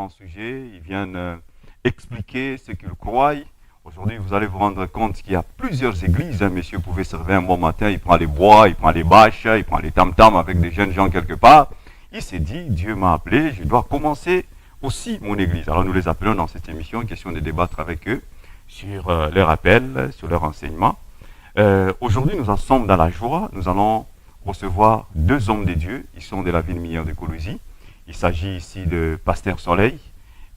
différents sujets. Ils viennent expliquer ce qu'ils croient. Aujourd'hui, vous allez vous rendre compte qu'il y a plusieurs églises. Un monsieur pouvait se réveiller un bon matin, il prend les bois, il prend les bâches, il prend les tam-tams avec des jeunes gens quelque part. Il s'est dit, Dieu m'a appelé, je dois commencer aussi mon église. Alors nous les appelons dans cette émission, question de débattre avec eux sur leur appel, sur leur enseignement. Aujourd'hui, nous en sommes dans la joie. Nous allons recevoir deux hommes de Dieu. Ils sont de la ville minière de Colosie. Il s'agit ici de Pasteur Soleil.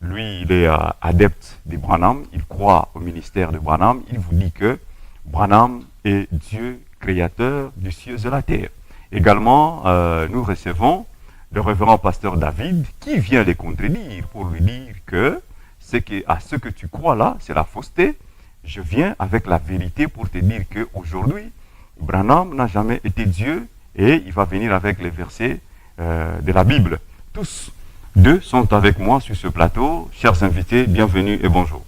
Lui, il est adepte de Branham. Il croit au ministère de Branham. Il vous dit que Branham est Dieu créateur du ciel et de la terre. Également, nous recevons le révérend Pasteur David qui vient les contredire pour lui dire que à ce que tu crois là, c'est la fausseté. Je viens avec la vérité pour te dire qu'aujourd'hui, Branham n'a jamais été Dieu et il va venir avec les versets de la Bible. Tous deux sont avec moi sur ce plateau. Chers invités, bienvenue et bonjour.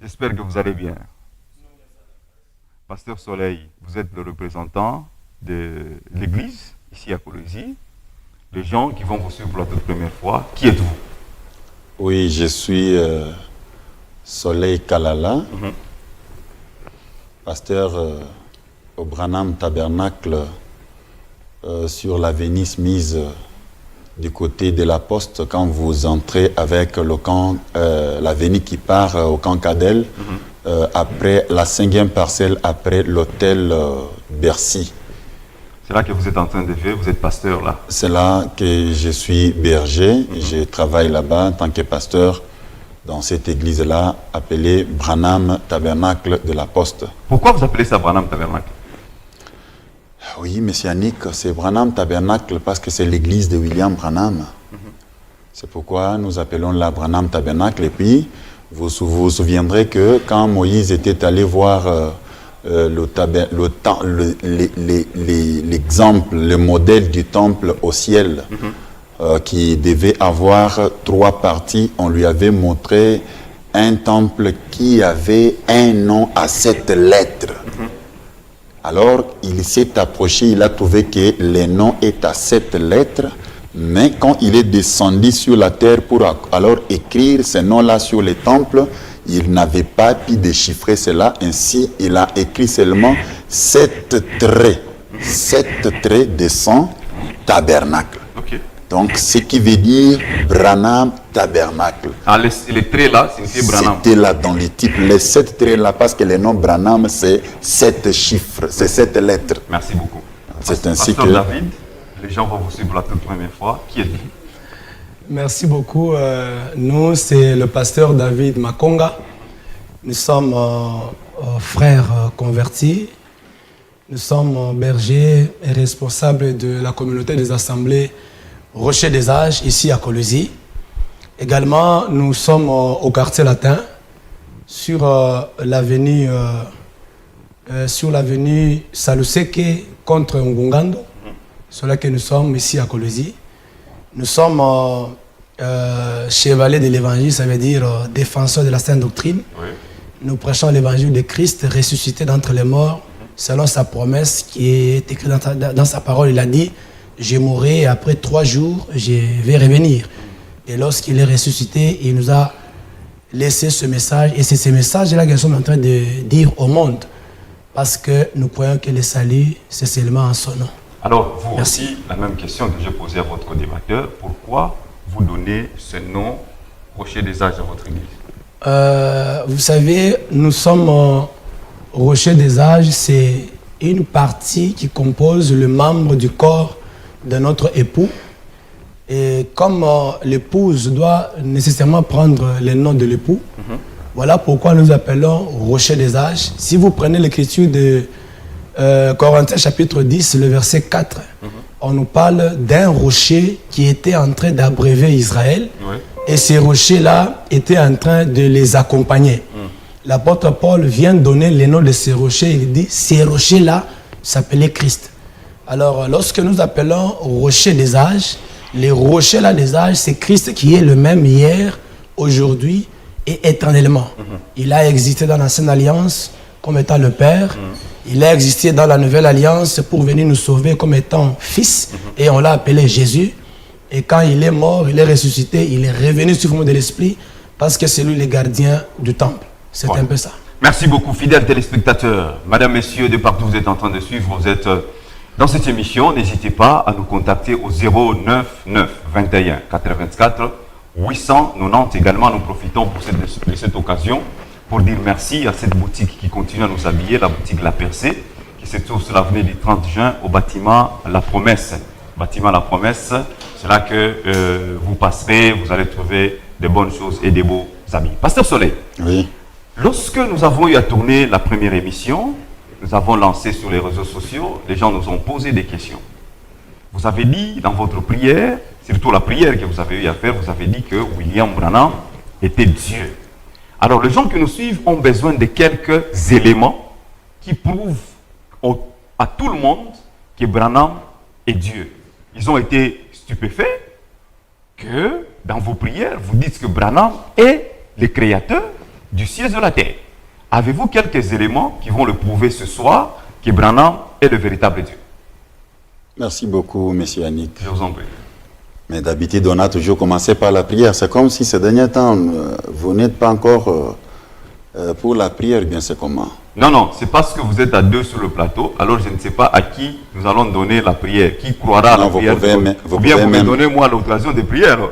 J'espère que vous allez bien. Pasteur Soleil, vous êtes le représentant de l'église ici à Colosie. Les gens qui vont vous suivre pour la toute première fois, qui êtes-vous? Oui, je suis Soleil Kalala, pasteur au Branham Tabernacle sur l'avenue Smith du côté de la Poste. Quand vous entrez avec le camp, l'avenue qui part au camp Cadel, après la 5e parcelle, après l'hôtel Bercy. C'est là que vous êtes en train de vivre, vous êtes pasteur là. C'est là que je suis berger, je travaille là-bas en tant que pasteur dans cette église-là appelée Branham Tabernacle de la Poste. Pourquoi vous appelez ça Branham Tabernacle? Oui, monsieur Yannick, c'est Branham Tabernacle parce que c'est l'église de William Branham. C'est pourquoi nous appelons la Branham Tabernacle. Et puis, vous vous souviendrez que quand Moïse était allé voir l'exemple, le modèle du temple au ciel, qui devait avoir 3 parties, on lui avait montré un temple qui avait un nom à 7 lettres. Alors, il s'est approché, il a trouvé que le nom est à 7 lettres, mais quand il est descendu sur la terre pour alors écrire ce nom-là sur les temples, il n'avait pas pu déchiffrer cela, ainsi il a écrit seulement 7 traits de son tabernacle. Okay. Donc, ce qui veut dire Branham Tabernacle. Ah, les traits là, c'est Branham. C'était là dans les types, les 7 traits là, parce que le nom Branham, c'est 7 chiffres, c'est 7 lettres. Merci beaucoup. C'est ainsi Pasteur que... David, les gens vont vous suivre pour la toute première fois. Qui êtes-vous? Merci beaucoup. Nous, c'est le pasteur David Makonga. Nous sommes frères convertis. Nous sommes bergers et responsables de la communauté des assemblées Rocher des Âges, ici à Colosie. Également, nous sommes au quartier latin, sur l'avenue Saluseke contre Ngungando, sur laquelle nous sommes ici à Colosie. Nous sommes chevaliers de l'évangile, ça veut dire défenseurs de la sainte doctrine. Oui. Nous prêchons l'évangile de Christ ressuscité d'entre les morts, selon sa promesse qui est écrite dans sa parole. Il a dit, je mourrai et après 3 jours, je vais revenir. Et lorsqu'il est ressuscité, il nous a laissé ce message. Et c'est ce message-là que nous sommes en train de dire au monde. Parce que nous croyons que le salut, c'est seulement en son nom. Alors, vous Merci. aussi, la même question que j'ai posée à votre débatteur. Pourquoi vous donnez ce nom Rocher des Âges à votre église? Vous savez, nous sommes Rocher des Âges, c'est une partie qui compose le membre du corps de notre époux. Et comme l'épouse doit nécessairement prendre le nom de l'époux, voilà pourquoi nous appelons Rocher des Âges. Si vous prenez l'écriture de Corinthiens chapitre 10, le verset 4, on nous parle d'un rocher qui était en train d'abreuver Israël. Oui. Et ces rochers-là étaient en train de les accompagner. L'apôtre Paul vient donner le nom de ces rochers. Il dit, ces rochers-là s'appelaient Christ. Alors, lorsque nous appelons rocher des âges, les rochers là des âges, c'est Christ qui est le même hier, aujourd'hui et éternellement. Il a existé dans l'ancienne alliance comme étant le Père. Il a existé dans la nouvelle alliance pour venir nous sauver comme étant Fils. Et on l'a appelé Jésus. Et quand il est mort, il est ressuscité, il est revenu sous forme de l'esprit parce que c'est lui le gardien du temple. C'est un peu ça. Merci beaucoup, fidèles téléspectateurs. Madame, messieurs, de partout vous êtes en train de suivre, vous êtes dans cette émission. N'hésitez pas à nous contacter au 099 21 84 890. Également, nous profitons de cette occasion pour dire merci à cette boutique qui continue à nous habiller, la boutique La Percée, qui se trouve sur l'avenue du 30 juin au bâtiment La Promesse. Bâtiment La Promesse, c'est là que vous passerez, vous allez trouver de bonnes choses et des beaux habits. Pasteur Soleil, Oui. lorsque nous avons eu à tourner la première émission, nous avons lancé sur les réseaux sociaux, les gens nous ont posé des questions. Vous avez dit dans votre prière, surtout la prière que vous avez eu à faire, vous avez dit que William Branham était Dieu. Alors les gens qui nous suivent ont besoin de quelques éléments qui prouvent à tout le monde que Branham est Dieu. Ils ont été stupéfaits que dans vos prières, vous dites que Branham est le créateur du ciel et de la terre. Avez-vous quelques éléments qui vont le prouver ce soir que Branham est le véritable Dieu? Merci beaucoup, monsieur Yannick. Je vous en prie. Mais d'habitude, on a toujours commencé par la prière. C'est comme si ces derniers temps, vous n'êtes pas encore pour la prière, bien c'est comment? Non, non, c'est parce que vous êtes à deux sur le plateau, alors je ne sais pas à qui nous allons donner la prière. Qui croira à la prière? Ou bien vous me donnez moi l'occasion de prier alors.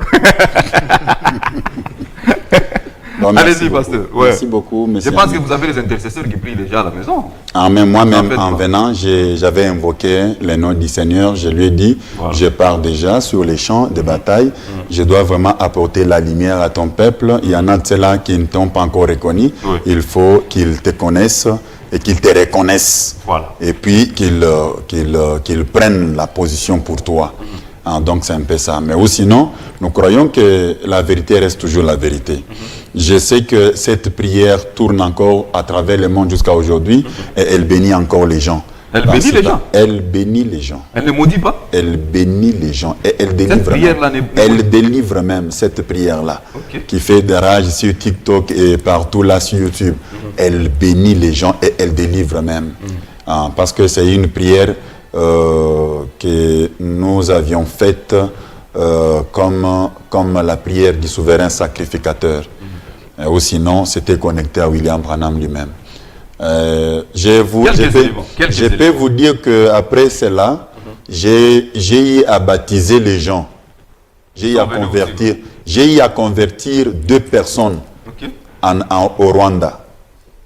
Bon, allez-y, pasteur. Ouais. Merci beaucoup, monsieur. Je pense que vous avez les intercesseurs qui prient déjà à la maison. Ah, mais moi-même, en venant, j'avais invoqué le nom du Seigneur. Je lui ai dit, voilà, je pars déjà sur les champs de bataille. Je dois vraiment apporter la lumière à ton peuple. Il y en a de ceux-là qui ne t'ont pas encore reconnu. Oui. Il faut qu'ils te connaissent et qu'ils te reconnaissent. Voilà. Et puis qu'ils prennent la position pour toi. Ah, donc c'est un peu ça. Mais ou sinon, nous croyons que la vérité reste toujours la vérité. Je sais que cette prière tourne encore à travers le monde jusqu'à aujourd'hui et elle bénit encore les gens. Elle bénit les gens? Elle bénit les gens. Elle ne maudit pas? Elle bénit les gens et elle délivre même. Elle délivre même cette prière-là, okay, qui fait des rages sur TikTok et partout là sur YouTube. Elle bénit les gens et elle délivre même. Ah, parce que c'est une prière que nous avions faite comme la prière du souverain sacrificateur. Ou sinon, c'était connecté à William Branham lui-même. Je peux vous dire qu'après cela, j'ai eu à baptiser les gens. J'ai eu à convertir 2 personnes, okay, au Rwanda.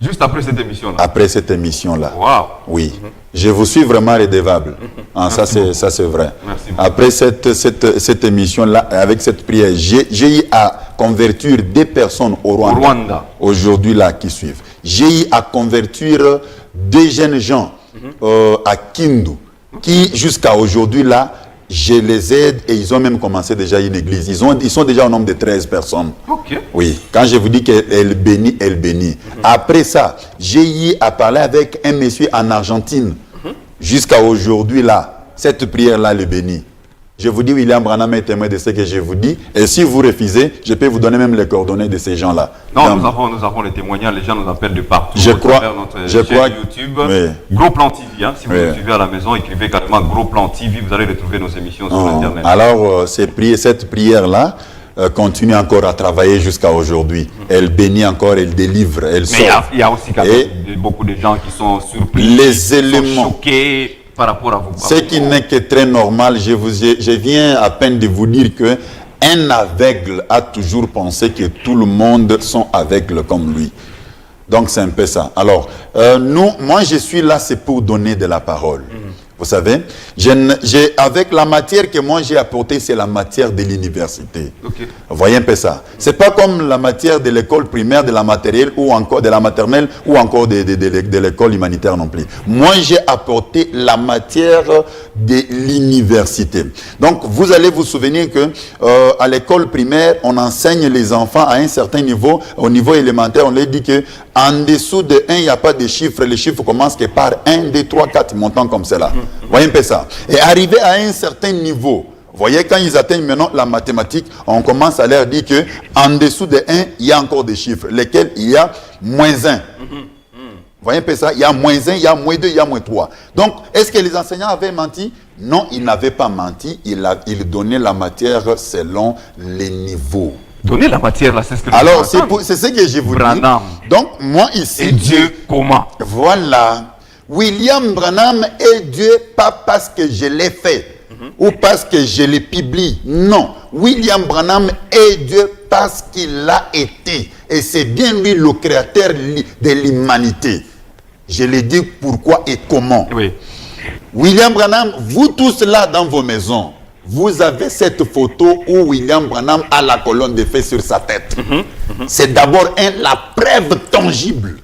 Juste après cette émission-là? Après cette émission-là. Wow. Oui. Je vous suis vraiment redevable. Ah, ça, c'est vrai. Merci. Après cette émission-là, avec cette prière, j'ai eu à convertir 2 personnes au Rwanda. Aujourd'hui, là, qui suivent. J'ai eu à convertir 2 jeunes gens à Kindu, qui, jusqu'à aujourd'hui, là, je les aide et ils ont même commencé déjà une église. Ils sont déjà au nombre de 13 personnes. Okay. Oui, quand je vous dis qu'elle bénit, elle bénit. Après ça, j'ai eu à parler avec un monsieur en Argentine. Jusqu'à aujourd'hui, là, cette prière-là le bénit. Je vous dis, William Branham est témoin de ce que je vous dis. Et si vous refusez, je peux vous donner même les coordonnées de ces gens-là. Non, nous avons les témoignages. Les gens nous appellent de partout. Je crois YouTube, oui. Gros Plan TV. Hein, si vous nous suivez à la maison, écrivez carrément Gros Plan TV. Vous allez retrouver nos émissions sur Internet. Alors, cette prière-là continue encore à travailler jusqu'à aujourd'hui. Elle bénit encore, elle délivre, elle sauve. Mais il y a aussi beaucoup de gens qui sont surpris, les éléments, sont choqués par rapport à vous. Ce qui n'est que très normal. Je viens à peine de vous dire que un aveugle a toujours pensé que tout le monde sont aveugles comme lui. Donc c'est un peu ça. Alors, moi je suis là, c'est pour donner de la parole. Vous savez, avec la matière que moi j'ai apportée, c'est la matière de l'université. Okay. Vous voyez un peu ça. C'est pas comme la matière de l'école primaire, de la matérielle ou encore de la maternelle ou encore de l'école humanitaire non plus. Moi j'ai apporté la matière de l'université. Donc vous allez vous souvenir que à l'école primaire, on enseigne les enfants à un certain niveau. Au niveau élémentaire, on leur dit que en dessous de 1, il n'y a pas de chiffres. Les chiffres commencent que par 1, 2, 3, 4, montant comme cela. Voyez un peu ça. Et arrivé à un certain niveau, voyez, quand ils atteignent maintenant la mathématique, on commence à leur dire que en dessous de 1, il y a encore des chiffres, lesquels il y a -1. Voyez un peu ça? Il y a -1, il y a -2, il y a -3. Donc, est-ce que les enseignants avaient menti? Non, ils n'avaient pas menti. Ils donnaient la matière selon les niveaux. Donner la matière, là, c'est ce que Alors, c'est ce que je vous dis. Donc, moi ici... Et Dieu, comment? Voilà. William Branham est Dieu, pas parce que je l'ai fait ou parce que je l'ai publié. Non. William Branham est Dieu parce qu'il l'a été. Et c'est bien lui le créateur de l'humanité. Je l'ai dit pourquoi et comment. Oui. William Branham, vous tous là dans vos maisons, vous avez cette photo où William Branham a la colonne de feu sur sa tête. C'est d'abord la preuve tangible.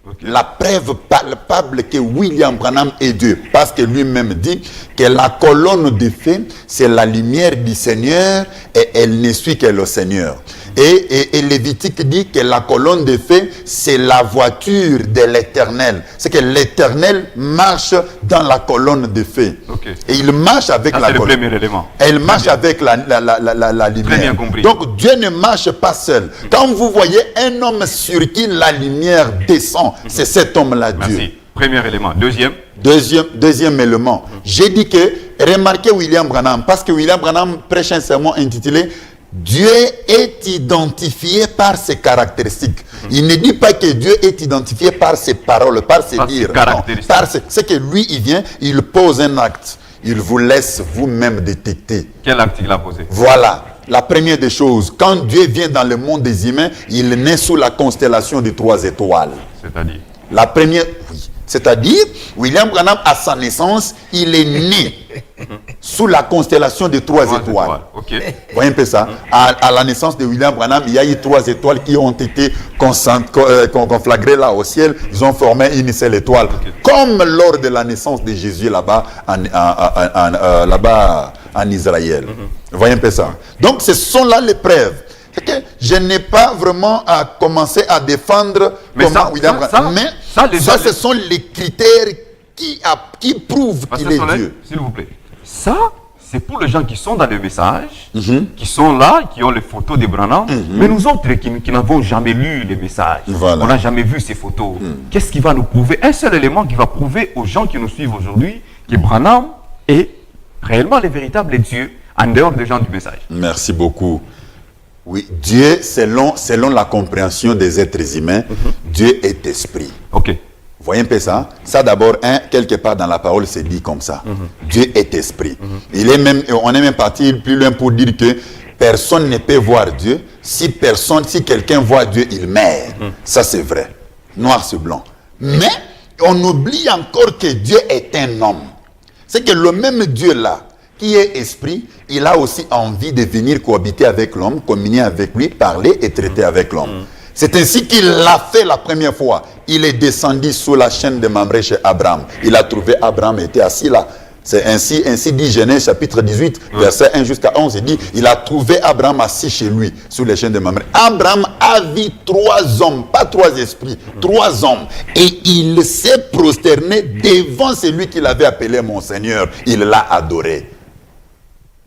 Okay. La preuve palpable que William Branham est Dieu. Parce que lui-même dit que la colonne de feu, c'est la lumière du Seigneur et elle ne suit que le Seigneur. Et Lévitique dit que la colonne de feu, c'est la voiture de l'Éternel. C'est que l'Éternel marche dans la colonne de feu. Okay. Et il marche avec la colonne. C'est le premier élément. Elle marche avec la lumière. Très bien compris. Donc Dieu ne marche pas seul. Quand vous voyez un homme sur qui la lumière descend, c'est cet homme-là, Dieu. Merci. Premier élément. Deuxième élément. J'ai dit que, remarquez William Branham, parce que William Branham prêche un sermon intitulé Dieu est identifié par ses caractéristiques. Il ne dit pas que Dieu est identifié par ses paroles, par ses dires. C'est que lui, il vient, il pose un acte. Il vous laisse vous-même détecter. Quel acte il a posé? Voilà. La première des choses, quand Dieu vient dans le monde des humains, il naît sous la constellation des 3 étoiles. C'est-à-dire? La première, oui. C'est-à-dire, William Branham, à sa naissance, il est né sous la constellation des 3 étoiles. Okay. Vous voyez un peu ça? À la naissance de William Branham, il y a eu 3 étoiles qui ont été conflagrées là au ciel. Ils ont formé une seule étoile. Okay. Comme lors de la naissance de Jésus là-bas en Israël. Vous voyez un peu ça? Donc, ce sont là les preuves. Okay. Je n'ai pas vraiment à commencer à défendre William Branham. Mais ça, ce sont les critères qui prouvent qu'il est Dieu. S'il vous plaît. Ça, c'est pour les gens qui sont dans le message, qui sont là, qui ont les photos de Branham. Mais nous autres qui n'avons jamais lu les messages, on n'a jamais vu ces photos. Qu'est-ce qui va nous prouver? Un seul élément qui va prouver aux gens qui nous suivent aujourd'hui que Branham est réellement le véritable Dieu en dehors des gens du message. Merci beaucoup. Oui, Dieu, selon la compréhension des êtres humains, Dieu est esprit. Ok. Vous voyez un peu ça? Ça d'abord, quelque part dans la parole, c'est dit comme ça. Dieu est esprit. On est même parti plus loin pour dire que personne ne peut voir Dieu. Si quelqu'un voit Dieu, il meurt. Ça c'est vrai. Noir sur blanc. Mais on oublie encore que Dieu est un homme. C'est que le même Dieu là, qui est esprit, il a aussi envie de venir cohabiter avec l'homme, communier avec lui, parler et traiter avec l'homme. C'est ainsi qu'il l'a fait la première fois. Il est descendu sous la chaîne de Mamré chez Abraham. Il a trouvé Abraham était assis là. C'est ainsi dit Genèse chapitre 18, verset 1 jusqu'à 11. Il dit, il a trouvé Abraham assis chez lui, sous les chaînes de Mamré. Abraham a vu 3 hommes, pas 3 esprits, 3 hommes. Et il s'est prosterné devant celui qu'il avait appelé mon Seigneur. Il l'a adoré.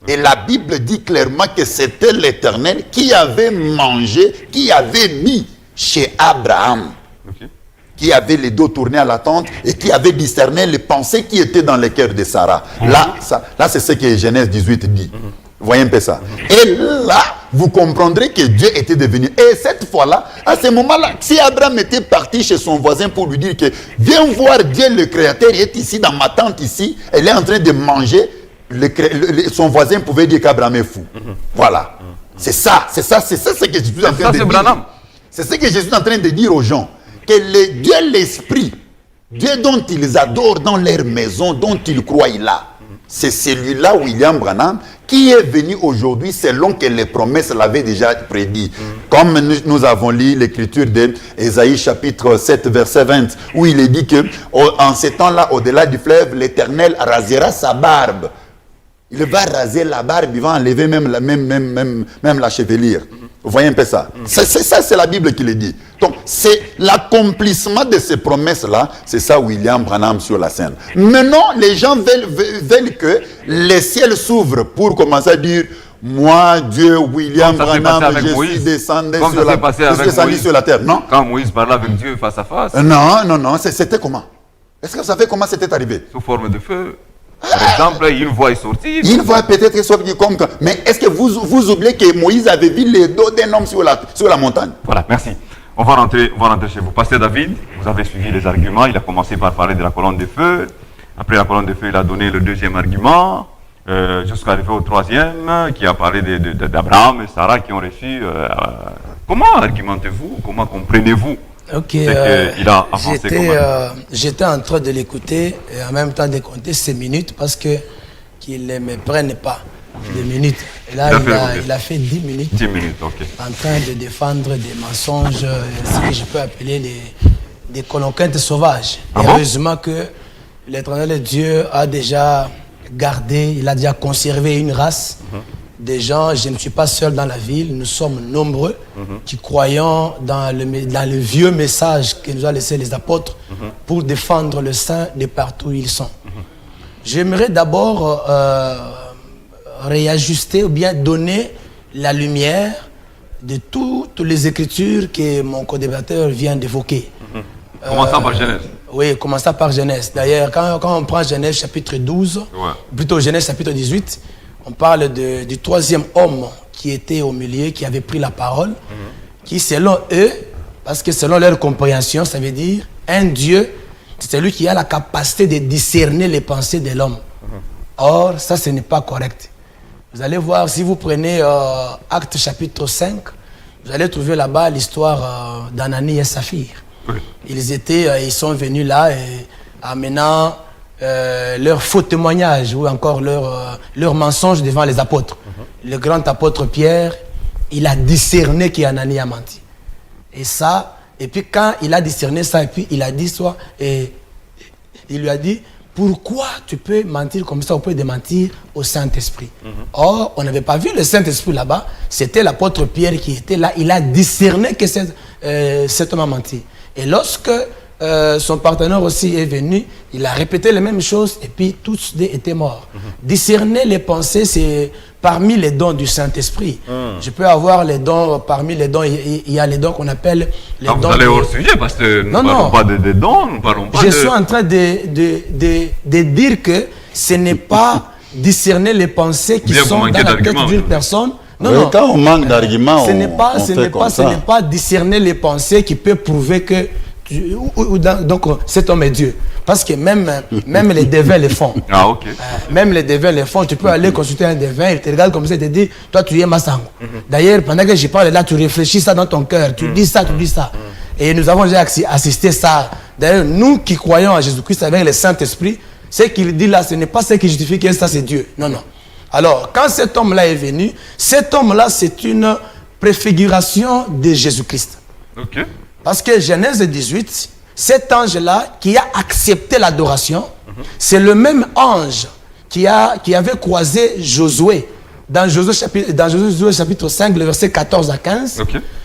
Et la Bible dit clairement que c'était l'Éternel qui avait mangé, qui avait mis chez Abraham, qui avait les dos tournés à la tente et qui avait discerné les pensées qui étaient dans le cœur de Sarah. Là, c'est ce que Genèse 18 dit. Vous voyez un peu ça. Et là, vous comprendrez que Dieu était devenu. Et cette fois-là, à ce moment-là, si Abraham était parti chez son voisin pour lui dire que viens voir Dieu le Créateur, il est ici dans ma tente ici, elle est en train de manger. Son voisin pouvait dire qu'Abraham est fou. Voilà. C'est ça ce que je suis en train de dire. C'est ce que je suis en train de dire aux gens. Que Dieu l'esprit, Dieu dont ils adorent dans leur maison, dont ils croient là, c'est celui-là, William Branham, qui est venu aujourd'hui selon que les promesses l'avaient déjà prédit. Comme nous avons lu l'écriture d'Ésaïe chapitre 7, verset 20, où il est dit que en ces temps-là, au-delà du fleuve, l'Éternel rasera sa barbe. Il va raser la barbe, il va enlever même la chevelure. Vous voyez un peu ça? Ça, c'est la Bible qui le dit. Donc, c'est l'accomplissement de ces promesses-là. C'est ça, William Branham sur la scène. Maintenant, les gens veulent que les ciels s'ouvrent pour commencer à dire moi, Dieu, William Comme ça s'est Branham, passé avec je suis Moïse. descendu Comme sur ça la, s'est passé je suis avec descendu Moïse. sur la terre. Non, Quand Moïse parlait avec Dieu face à face, non, c'était comment? Est-ce que vous savez comment c'était arrivé? sous forme de feu. Par exemple, une voix est sortie. Une voix peut-être sortie comme... Mais est-ce que vous oubliez que Moïse avait vu les dos d'un homme sur la montagne? Voilà, merci. On va rentrer chez vous. Pasteur David, vous avez suivi les arguments. Il a commencé par parler de la colonne de feu. Après la colonne de feu, il a donné le deuxième argument, jusqu'à arriver au troisième, qui a parlé d'Abraham et Sarah qui ont reçu. Comment argumentez-vous? Comment comprenez-vous? Ok, il a avancé j'étais en train de l'écouter et en même temps de compter ces minutes parce que qu'il ne me prenne pas des minutes. Et là, il a fait 10 minutes. 10 minutes, ok. En train de défendre des mensonges, ce que je peux appeler des colonquettes sauvages. Ah et bon? heureusement que l'Éternel Dieu a déjà gardé, il a déjà conservé une race. Des gens, je ne suis pas seul dans la ville, nous sommes nombreux qui croyons dans le vieux message que nous ont laissé les apôtres pour défendre le saint de partout où ils sont. J'aimerais d'abord réajuster ou bien donner la lumière de toutes les écritures que mon co-débatteur vient d'évoquer. Commençons par Genèse. Oui, commençons par Genèse. D'ailleurs, quand on prend Genèse chapitre 12, plutôt Genèse chapitre 18, on parle du troisième homme qui était au milieu, qui avait pris la parole, qui selon eux, parce que selon leur compréhension, ça veut dire un Dieu, c'est celui qui a la capacité de discerner les pensées de l'homme. Or, ça, ce n'est pas correct. Vous allez voir, si vous prenez Actes chapitre 5, vous allez trouver là-bas l'histoire d'Ananie et Saphir. Ils sont venus là et amenant leur faux témoignage ou encore leur mensonge devant les apôtres. Le grand apôtre Pierre, il a discerné qu'Ananie a menti. Et puis quand il a discerné ça, et puis il a dit soit, et il lui a dit, pourquoi tu peux mentir comme ça, on peut démentir au Saint-Esprit. Or, on n'avait pas vu le Saint-Esprit là-bas, c'était l'apôtre Pierre qui était là, il a discerné que cet homme a menti. Et lorsque son partenaire aussi est venu, il a répété les mêmes choses et puis tous deux étaient morts. Discerner les pensées, c'est parmi les dons du Saint-Esprit. Je peux avoir les dons, parmi les dons, il y a les dons qu'on appelle les dons. Vous allez hors sujet parce que nous ne parlons pas de dons, nous ne parlons pas Je suis en train de dire que ce n'est pas discerner les pensées qui sont dans la tête d'une personne. Non, quand on manque d'arguments, ce n'est pas discerner les pensées qui peut prouver que donc cet homme est Dieu. Parce que même les devins le font. Ah, ok. Même les devins le font. Tu peux aller consulter un devin, il te regarde comme ça et te dit, toi tu es Massango. D'ailleurs, pendant que je parle là, tu réfléchis ça dans ton cœur. Tu dis ça, tu dis ça. Et nous avons déjà assisté ça. D'ailleurs, nous qui croyons en Jésus-Christ avec le Saint-Esprit, ce qu'il dit là, ce n'est pas ce qui justifie que ça c'est Dieu. Non, non. Alors, quand cet homme-là est venu, cet homme-là, c'est une préfiguration de Jésus-Christ. Ok. Parce que Genèse 18, cet ange-là qui a accepté l'adoration, c'est le même ange qui avait croisé Josué. Dans Josué chapitre 5, le verset 14 à 15,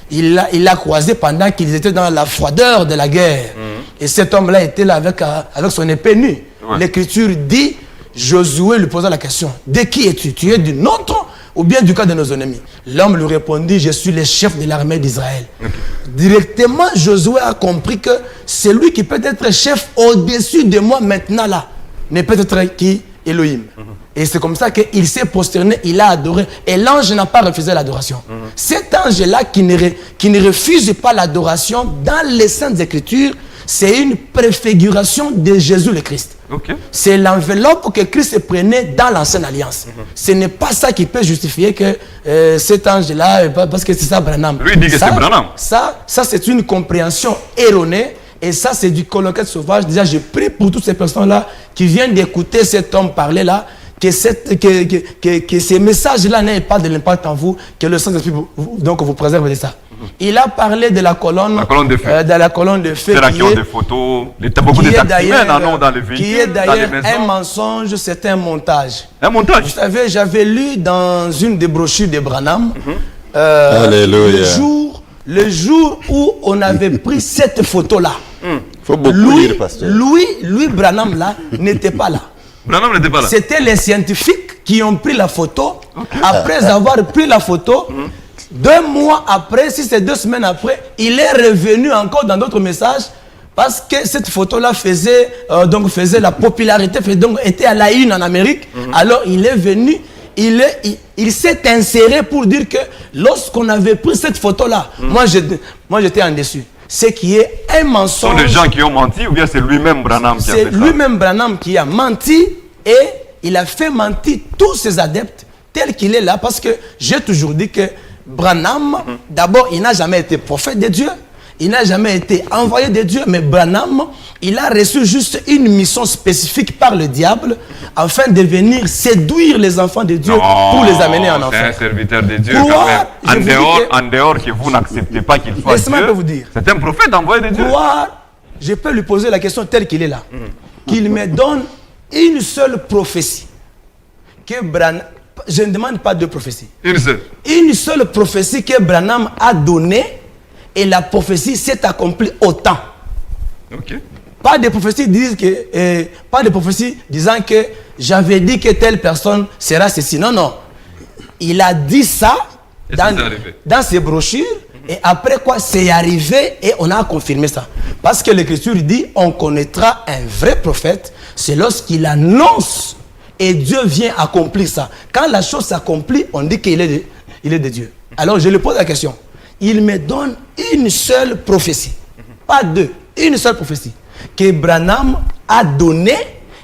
il l'a croisé pendant qu'ils étaient dans la froideur de la guerre. Et cet homme-là était là avec son épée nue. L'Écriture dit, Josué lui posa la question, de qui es-tu? Tu es du nôtre ou bien du cas de nos ennemis? L'homme lui répondit, je suis le chef de l'armée d'Israël. Directement, Josué a compris que celui qui peut être chef au-dessus de moi maintenant là, ne peut être qui? Elohim. Et c'est comme ça qu'il s'est prosterné, il a adoré. Et l'ange n'a pas refusé l'adoration. Cet ange-là qui ne refuse pas l'adoration dans les Saintes Écritures, c'est une préfiguration de Jésus le Christ. C'est l'enveloppe que Christ prenait dans l'ancienne alliance. Ce n'est pas ça qui peut justifier que cet ange-là, parce que c'est ça Branham. Lui dit que c'est Branham. Ça c'est une compréhension erronée. Et ça, c'est du colloquette sauvage. Déjà, je prie pour toutes ces personnes-là qui viennent d'écouter cet homme parler là, que ces messages-là n'aient pas de l'impact en vous, que le Saint-Esprit vous préserve de ça. Il a parlé de la colonne de feu. De la colonne de feu. C'est là qui ont des photos. Beaucoup de taximens en ont dans les véhicules. Qui est d'ailleurs un mensonge, c'est un montage. Un montage. Vous savez, j'avais lu dans une des brochures de Branham, Alléluia. Le jour où on avait pris cette photo-là, faut beaucoup lire, pasteur. Lui, Branham là, n'était pas là. Branham n'était pas là. C'était les scientifiques qui ont pris la photo Après avoir pris la photo, 2 mois après, si c'est 2 semaines après, il est revenu encore dans d'autres messages parce que cette photo-là faisait la popularité, donc était à la une en Amérique. Alors il est venu, il s'est inséré pour dire que lorsqu'on avait pris cette photo-là, moi j'étais en dessus. Ce qui est un mensonge. Ce sont les gens qui ont menti ou bien c'est lui-même Branham qui a fait ça? C'est lui-même Branham qui a menti et il a fait mentir tous ses adeptes tel qu'il est là parce que j'ai toujours dit que Branham, d'abord, il n'a jamais été prophète de Dieu, il n'a jamais été envoyé de Dieu, mais Branham, il a reçu juste une mission spécifique par le diable afin de venir séduire les enfants de Dieu pour les amener en enfer. C'est un serviteur de Dieu quand même. En dehors que vous n'acceptez pas qu'il soit Dieu, vous dire. C'est un prophète envoyé de Dieu. Je peux lui poser la question telle qu'il est là. Qu'il me donne une seule prophétie. Que Branham, je ne demande pas de prophétie. Une seule. Une seule prophétie que Branham a donnée et la prophétie s'est accomplie au temps. Ok. Pas de prophéties disant que j'avais dit que telle personne sera ceci. Non, non. Il a dit ça dans ses brochures et après quoi c'est arrivé et on a confirmé ça. Parce que l'Écriture dit on connaîtra un vrai prophète, c'est lorsqu'il annonce et Dieu vient accomplir ça. Quand la chose s'accomplit, on dit qu'il est de Dieu. Alors je lui pose la question. Il me donne une seule prophétie, pas 2, une seule prophétie que Branham a donnée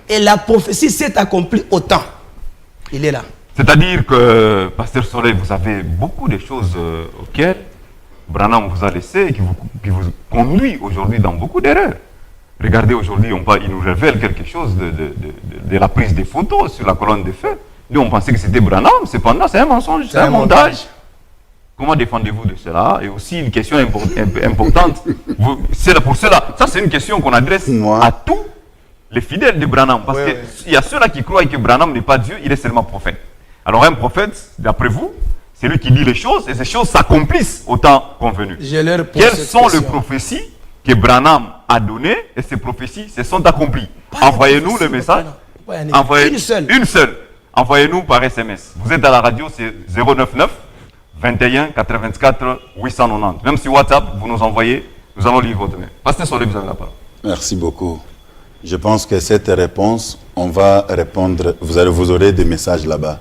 et la prophétie s'est accomplie au temps. Il est là. C'est-à-dire que, Pasteur Soleil, vous avez beaucoup de choses auxquelles Branham vous a laissé et qui vous conduit aujourd'hui dans beaucoup d'erreurs. Regardez, aujourd'hui, il nous révèle quelque chose de la prise des photos sur la colonne de feu. Nous, on pensait que c'était Branham, cependant, c'est un mensonge, c'est un montage. Comment défendez-vous de cela? Et aussi, une question importante, c'est pour cela, ça c'est une question qu'on adresse à tous les fidèles de Branham. Parce qu'il y a ceux-là qui croient que Branham n'est pas Dieu, il est seulement prophète. Alors un prophète, d'après vous, c'est lui qui dit les choses et ces choses s'accomplissent au temps convenu. Quelles sont les prophéties que Branham a données et ces prophéties se sont accomplies? Envoyez-nous le message. Une seule. Envoyez-nous par SMS. Vous êtes à la radio, c'est 099 21 84 890. Même sur WhatsApp, vous nous envoyez, nous allons lire votre mail. Pasteur Soleil, vous avez la parole. Merci beaucoup. Je pense que cette réponse, on va répondre, vous aurez des messages là-bas.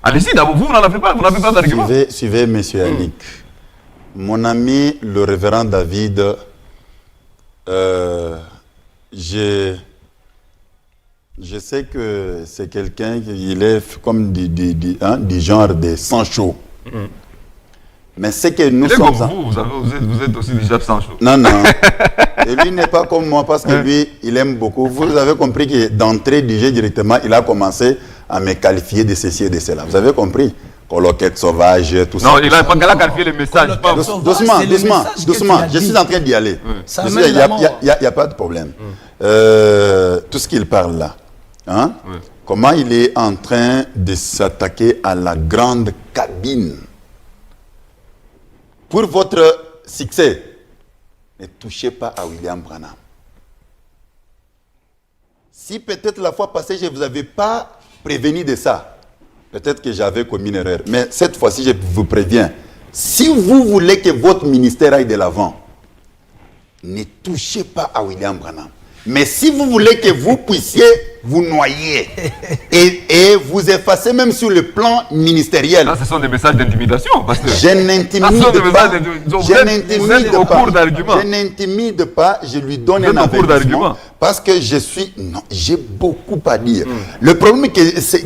Allez-y, d'abord, vous n'avez pas d'argument. Suivez M. Yannick. Mon ami, le révérend David, je sais que c'est quelqu'un qui est comme du genre de sang chaud. Mais c'est que nous sommes... Vous êtes aussi déjà sang chaud. Non, non. Et lui n'est pas comme moi parce que lui, il aime beaucoup. Vous avez compris que d'entrée du jeu directement, il a commencé à me qualifier de ceci et de cela. Vous avez compris? Coloquette sauvage, tout ça. Non, il a pas qualifié les messages. Doucement. Je suis en train d'y aller. Il n'y a pas de problème. Tout ce qu'il parle là. Hein? Comment il est en train de s'attaquer à la grande cabine. Pour votre succès, ne touchez pas à William Branham. Si peut-être la fois passée, je ne vous avais pas prévenu de ça, peut-être que j'avais commis une erreur. Mais cette fois-ci, je vous préviens. Si vous voulez que votre ministère aille de l'avant, ne touchez pas à William Branham. Mais si vous voulez que vous puissiez vous noyer et vous effacer même sur le plan ministériel. Là, ce sont des messages d'intimidation. Je n'intimide pas, je lui donne un avertissement parce que j'ai beaucoup à dire. Le problème est que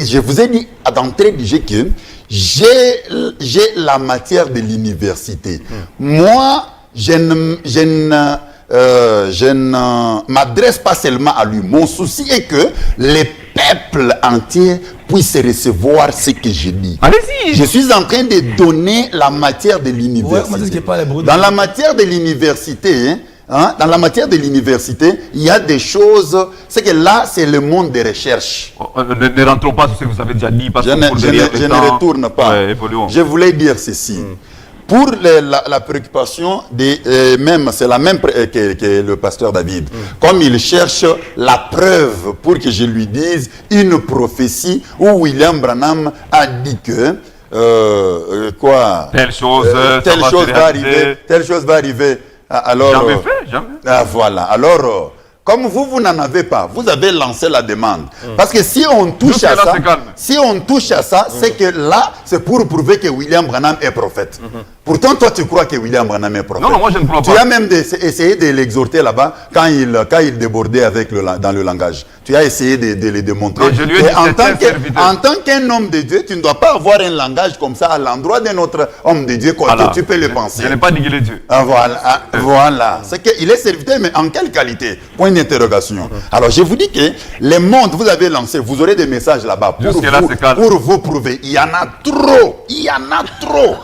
je vous ai dit d'entrée du jeu que j'ai la matière de l'université. Moi, je ne m'adresse pas seulement à lui. Mon souci est que les peuples entiers puissent recevoir ce que je dis. Allez-y. Je suis en train de donner la matière de l'université. Dans la matière de l'université, il y a des choses. C'est que là, c'est le monde des recherches. Ne rentrons pas sur ce que vous avez déjà dit. Parce je ne retourne pas. Je voulais dire ceci. pour la préoccupation même, c'est la même que le pasteur David. Comme il cherche la preuve pour que je lui dise une prophétie où William Branham a dit que telle chose va arriver. Alors, jamais fait, jamais. Voilà. Alors, comme vous n'en avez pas, vous avez lancé la demande. Parce que si on touche à ça, c'est que là, c'est pour prouver que William Branham est prophète. Pourtant, toi, tu crois que William Branham est prophète. Non, moi, je ne crois pas. Tu as même essayé de l'exhorter là-bas quand il débordait dans le langage. Tu as essayé de le démontrer. Non, je lui ai dit, en tant qu'un homme de Dieu, tu ne dois pas avoir un langage comme ça à l'endroit d'un autre homme de Dieu, que tu peux le penser. Je n'ai pas dit qu'il est Dieu. Voilà. C'est qu'il est serviteur, mais en quelle qualité? Point d'interrogation. Alors, je vous dis que les mondes, vous avez lancé, vous aurez des messages là-bas pour vous prouver. Il y en a trop. Il y en a trop.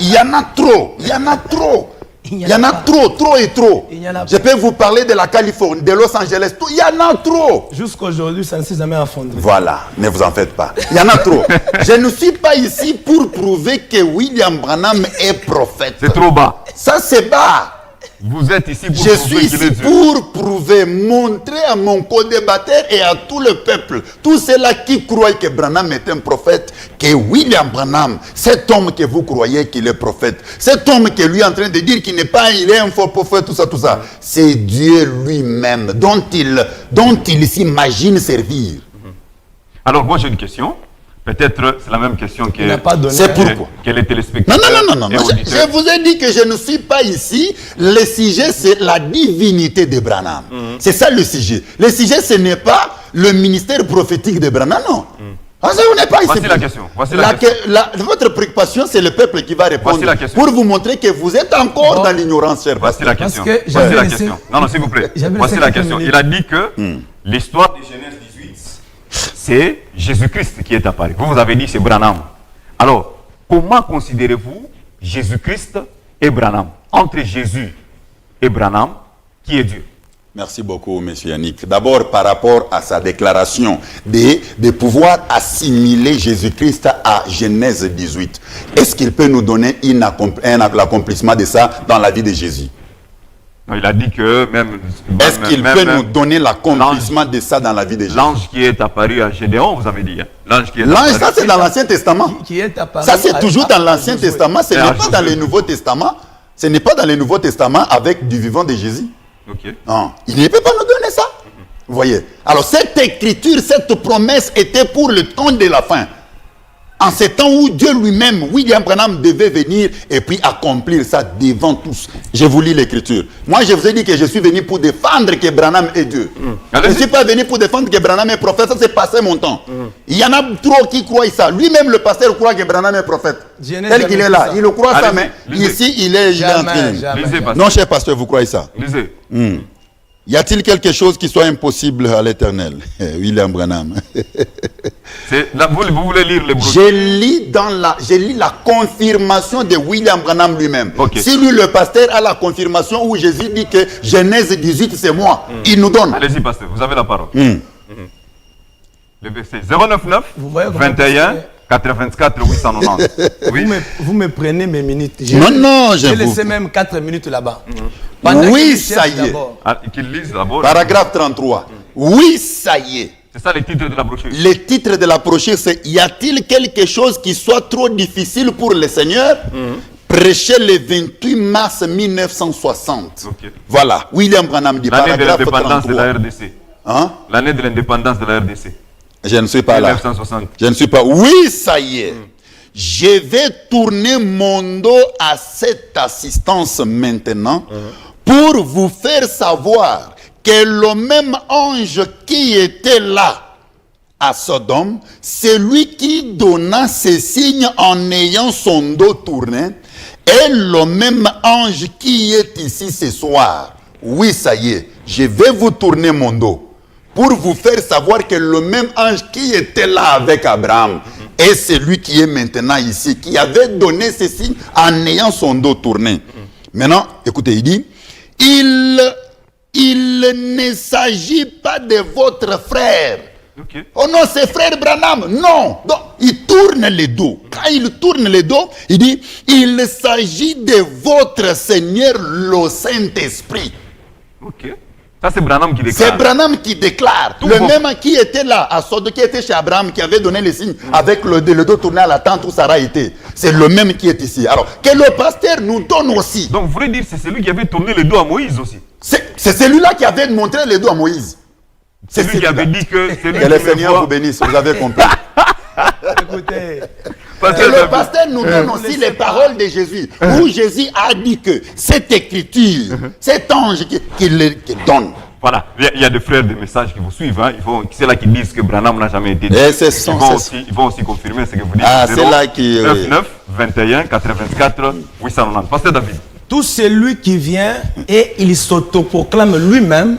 Il y en a trop. Il y en a trop. Il y en a trop et trop. Je peux vous parler de la Californie, de Los Angeles. Il y en a trop. Jusqu'aujourd'hui, ça ne s'est jamais affondré. Voilà, ne vous en faites pas. Il y en a trop. Je ne suis pas ici pour prouver que William Branham est prophète. C'est trop bas. Ça, c'est bas. Vous êtes ici pour Je prouver suis qu'il est ici Dieu. pour prouver, montrer à mon co-débatteur et à tout le peuple, tous ceux-là qui croient que Branham est un prophète, que William Branham, cet homme que vous croyez qu'il est prophète, cet homme qui est lui en train de dire qu'il n'est pas, il est un faux prophète, tout ça, c'est Dieu lui-même dont il s'imagine servir. Alors moi j'ai une question. Peut-être c'est la même question que C'est pourquoi. les téléspectateurs. Non. Je vous ai dit que je ne suis pas ici. Le sujet, c'est la divinité de Branham. C'est ça le sujet. Le sujet, ce n'est pas le ministère prophétique de Branham, non. Parce que vous n'êtes pas ici. Voici la question. Votre préoccupation, c'est le peuple qui va répondre pour vous montrer que vous êtes encore dans l'ignorance, cher Voici la question. Voici la question. Non, s'il vous plaît. Voici la question. Il a dit que l'histoire de Genèse 18, c'est Jésus-Christ qui est apparu. Vous avez dit c'est Branham. Alors, comment considérez-vous Jésus-Christ et Branham? Entre Jésus et Branham, qui est Dieu? Merci beaucoup, M. Yannick. D'abord, par rapport à sa déclaration de pouvoir assimiler Jésus-Christ à Genèse 18, est-ce qu'il peut nous donner l'accomplissement de ça dans la vie de Jésus? Non, il a dit que même... Est-ce qu'il peut nous donner l'accomplissement de ça dans la vie de Jésus? L'ange qui est apparu à Gédéon, vous avez dit. Hein? L'ange, ça c'est dans l'Ancien Testament. Ça c'est toujours dans l'Ancien Testament, ce n'est pas dans le Nouveau Testament. Ce n'est pas dans le Nouveau Testament avec du vivant de Jésus. Okay. Non, il ne peut pas nous donner ça. Vous voyez. Alors cette écriture, cette promesse était pour le temps de la fin. En ce temps où Dieu lui-même, William Branham, devait venir et puis accomplir ça devant tous. Je vous lis l'écriture. Moi, je vous ai dit que je suis venu pour défendre que Branham est Dieu. Je ne suis pas venu pour défendre que Branham est prophète. Ça, c'est passé mon temps. Il y en a trop qui croient ça. Lui-même, le pasteur, croit que Branham est prophète. Tel qu'il est là. Il le croit ça, mais ici, il est en train. Non, cher pasteur, vous croyez ça? Lisez. Y a-t-il quelque chose qui soit impossible à l'Éternel? William Branham. Vous voulez lire les Je lis la confirmation de William Branham lui-même. Okay. Si lui, le pasteur, a la confirmation où Jésus dit que Genèse 18, c'est moi, il nous donne. Allez-y, pasteur, vous avez la parole. Le verset 099 21 84 890. Oui. Vous me prenez mes minutes. Non, j'ai laissé même 4 minutes là-bas. Oui, ça y est. Qu'il lise d'abord. Paragraphe 33. Oui, ça y est. C'est ça le titre de la brochure. Le titre de la brochure, c'est « Y a-t-il quelque chose qui soit trop difficile pour le Seigneur ?» Prêché le 28 mars 1960. Okay. Voilà, William Branham dit paragraphe 33. L'année de l'indépendance de la RDC. Hein? L'année de l'indépendance de la RDC. Je ne suis pas 1960. là. Je ne suis pas. Oui, ça y est. Je vais tourner mon dos à cette assistance maintenant pour vous faire savoir que le même ange qui était là à Sodome, c'est lui qui donna ces signes en ayant son dos tourné, et le même ange qui est ici ce soir. Oui, ça y est, je vais vous tourner mon dos pour vous faire savoir que le même ange qui était là avec Abraham est celui qui est maintenant ici, qui avait donné ces signes en ayant son dos tourné. Maintenant, écoutez, il dit, il ne s'agit pas de votre frère. Okay. Oh non, c'est frère Branham. Non. Donc, il tourne le dos. Quand il tourne le dos, il dit, il s'agit de votre Seigneur, le Saint-Esprit. Ok. Ça, c'est Branham qui déclare. C'est Branham qui déclare. Tout le bon. même qui était là, à Sodome, qui était chez Abraham, qui avait donné les signes avec le dos tourné à la tente où Sarah était. C'est le même qui est ici. Alors, que le pasteur nous donne aussi. Donc, vous voulez dire que c'est celui qui avait tourné le dos à Moïse aussi. C'est celui-là qui avait montré les dos à Moïse. C'est lui qui avait dit que c'est lui Que le qui Seigneur vous bénisse, vous avez compris. Écoutez, Et le pasteur nous donne aussi les paroles de Jésus, où Jésus a dit que cette écriture, cet ange qui donne. Voilà, il y a des frères des messages qui vous suivent. Hein. C'est là qui disent que Branham n'a jamais été dit. Et c'est Ils vont aussi confirmer ce que vous dites. Ah, c'est là qui... 99 21 84 890. Pasteur David. tout celui qui vient et il s'autoproclame lui-même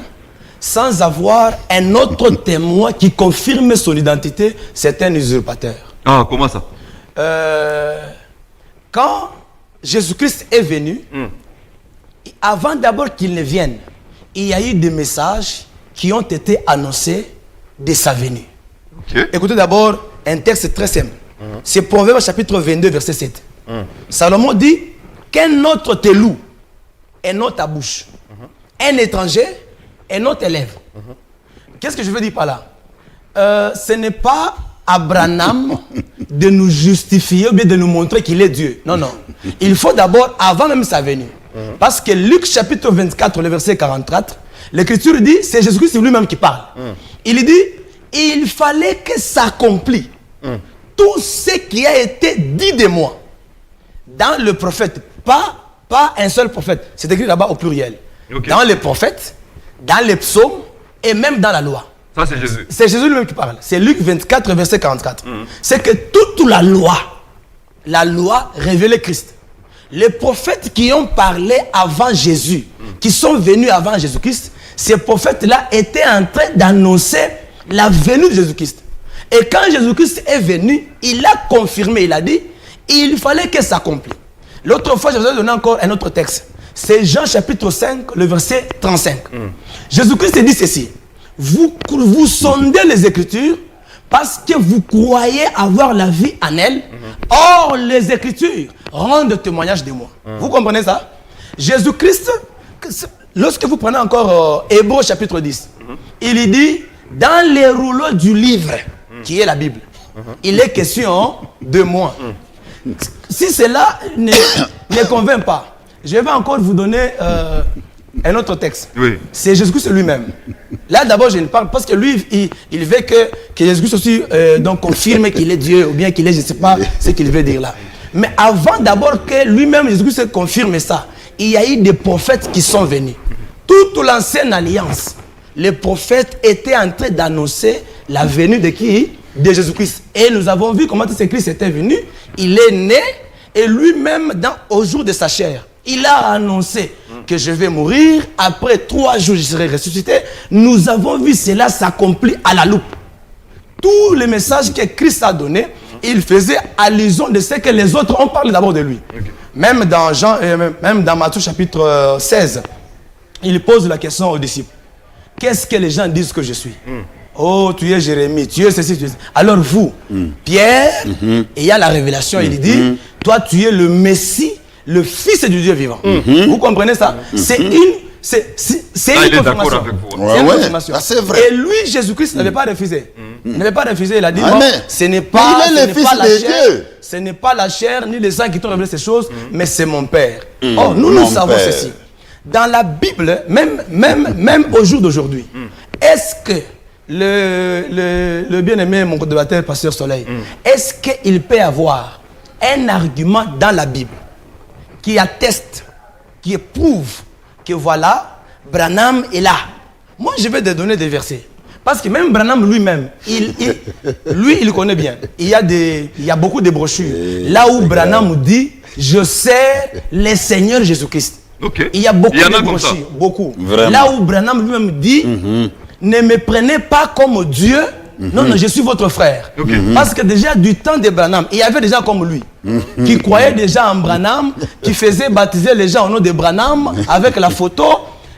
sans avoir un autre témoin qui confirme son identité, c'est un usurpateur. Ah, comment ça? Quand Jésus-Christ est venu, avant d'abord qu'il ne vienne, il y a eu des messages qui ont été annoncés de sa venue. Okay. Écoutez d'abord un texte très simple. C'est Proverbe chapitre 22, verset 7. Salomon dit qu'un autre te loue et non ta bouche. Un étranger et non tes lèvres. Qu'est-ce que je veux dire par là? Ce n'est pas à Branham de nous justifier ou bien de nous montrer qu'il est Dieu. Non, non. Il faut d'abord, avant même sa venue. Parce que Luc chapitre 24, le verset 44, l'Écriture dit, c'est Jésus-Christ lui-même qui parle. Il dit, il fallait que s'accomplisse tout ce qui a été dit de moi dans le prophète. Pas un seul prophète. C'est écrit là-bas au pluriel. Okay. Dans les prophètes, dans les psaumes et même dans la loi. Ça, c'est Jésus. C'est Jésus lui-même qui parle. C'est Luc 24, verset 44. C'est que toute la loi révélait Christ. Les prophètes qui ont parlé avant Jésus, qui sont venus avant Jésus-Christ, ces prophètes-là étaient en train d'annoncer la venue de Jésus-Christ. Et quand Jésus-Christ est venu, il a confirmé, il a dit, il fallait que ça s'accomplisse. L'autre fois, je vous ai donné encore un autre texte. C'est Jean chapitre 5, le verset 35. Jésus-Christ dit ceci. Vous sondez les Écritures parce que vous croyez avoir la vie en elles. Or, les Écritures rendent témoignage de moi. Vous comprenez ça? Jésus-Christ, lorsque vous prenez encore Hébreux chapitre 10, il dit, dans les rouleaux du livre, qui est la Bible, il est question de moi. Si cela ne convainc pas, je vais encore vous donner un autre texte. Oui. C'est Jésus-Christ lui-même. Là, d'abord, je ne parle parce que lui, il veut que Jésus-Christ aussi donc confirme qu'il est Dieu ou bien qu'il est, je ne sais pas ce qu'il veut dire là. Mais avant d'abord que lui-même, Jésus-Christ confirme ça, il y a eu des prophètes qui sont venus. Toute l'ancienne alliance, les prophètes étaient en train d'annoncer la venue de qui? De Jésus-Christ. Et nous avons vu comment ce Christ était venu. Il est né et lui-même, au jour de sa chair, il a annoncé que je vais mourir. Après 3 jours, je serai ressuscité. Nous avons vu cela s'accomplir à la loupe. Tous les messages que Christ a donnés, il faisait allusion de ce que les autres ont parlé d'abord de lui. Okay. Même dans Matthieu chapitre 16, il pose la question aux disciples. Qu'est-ce que les gens disent que je suis? Oh, tu es Jérémie, tu es ceci, tu es ceci. Alors vous, Pierre, et il y a la révélation, il dit, toi tu es le Messie, le Fils du Dieu vivant. Vous comprenez ça? C'est une confirmation. C'est une confirmation. C'est vrai. Et lui, Jésus-Christ n'avait pas refusé. Il n'avait pas refusé, il a dit, ce n'est pas, ce n'est pas la chair ni les sang qui t'ont révélé ces choses, mais c'est mon Père. Oh, nous savons ceci. Dans la Bible, même au jour d'aujourd'hui, est-ce que le bien-aimé, mon collaborateur, Pasteur Soleil, est-ce qu'il peut avoir un argument dans la Bible qui atteste, qui éprouve que voilà, Branham est là? Moi, je vais te donner des versets. Parce que même Branham lui-même, il connaît bien. Il y a beaucoup de brochures. Là où Branham dit, je sais le Seigneur Jésus-Christ. Okay. Il y a beaucoup de brochures. Beaucoup. Vraiment. Là où Branham lui-même dit, ne me prenez pas comme Dieu. Non, je suis votre frère. Okay. Parce que déjà du temps de Branham, il y avait des gens comme lui, qui croyaient déjà en Branham, qui faisaient baptiser les gens au nom de Branham, avec la photo.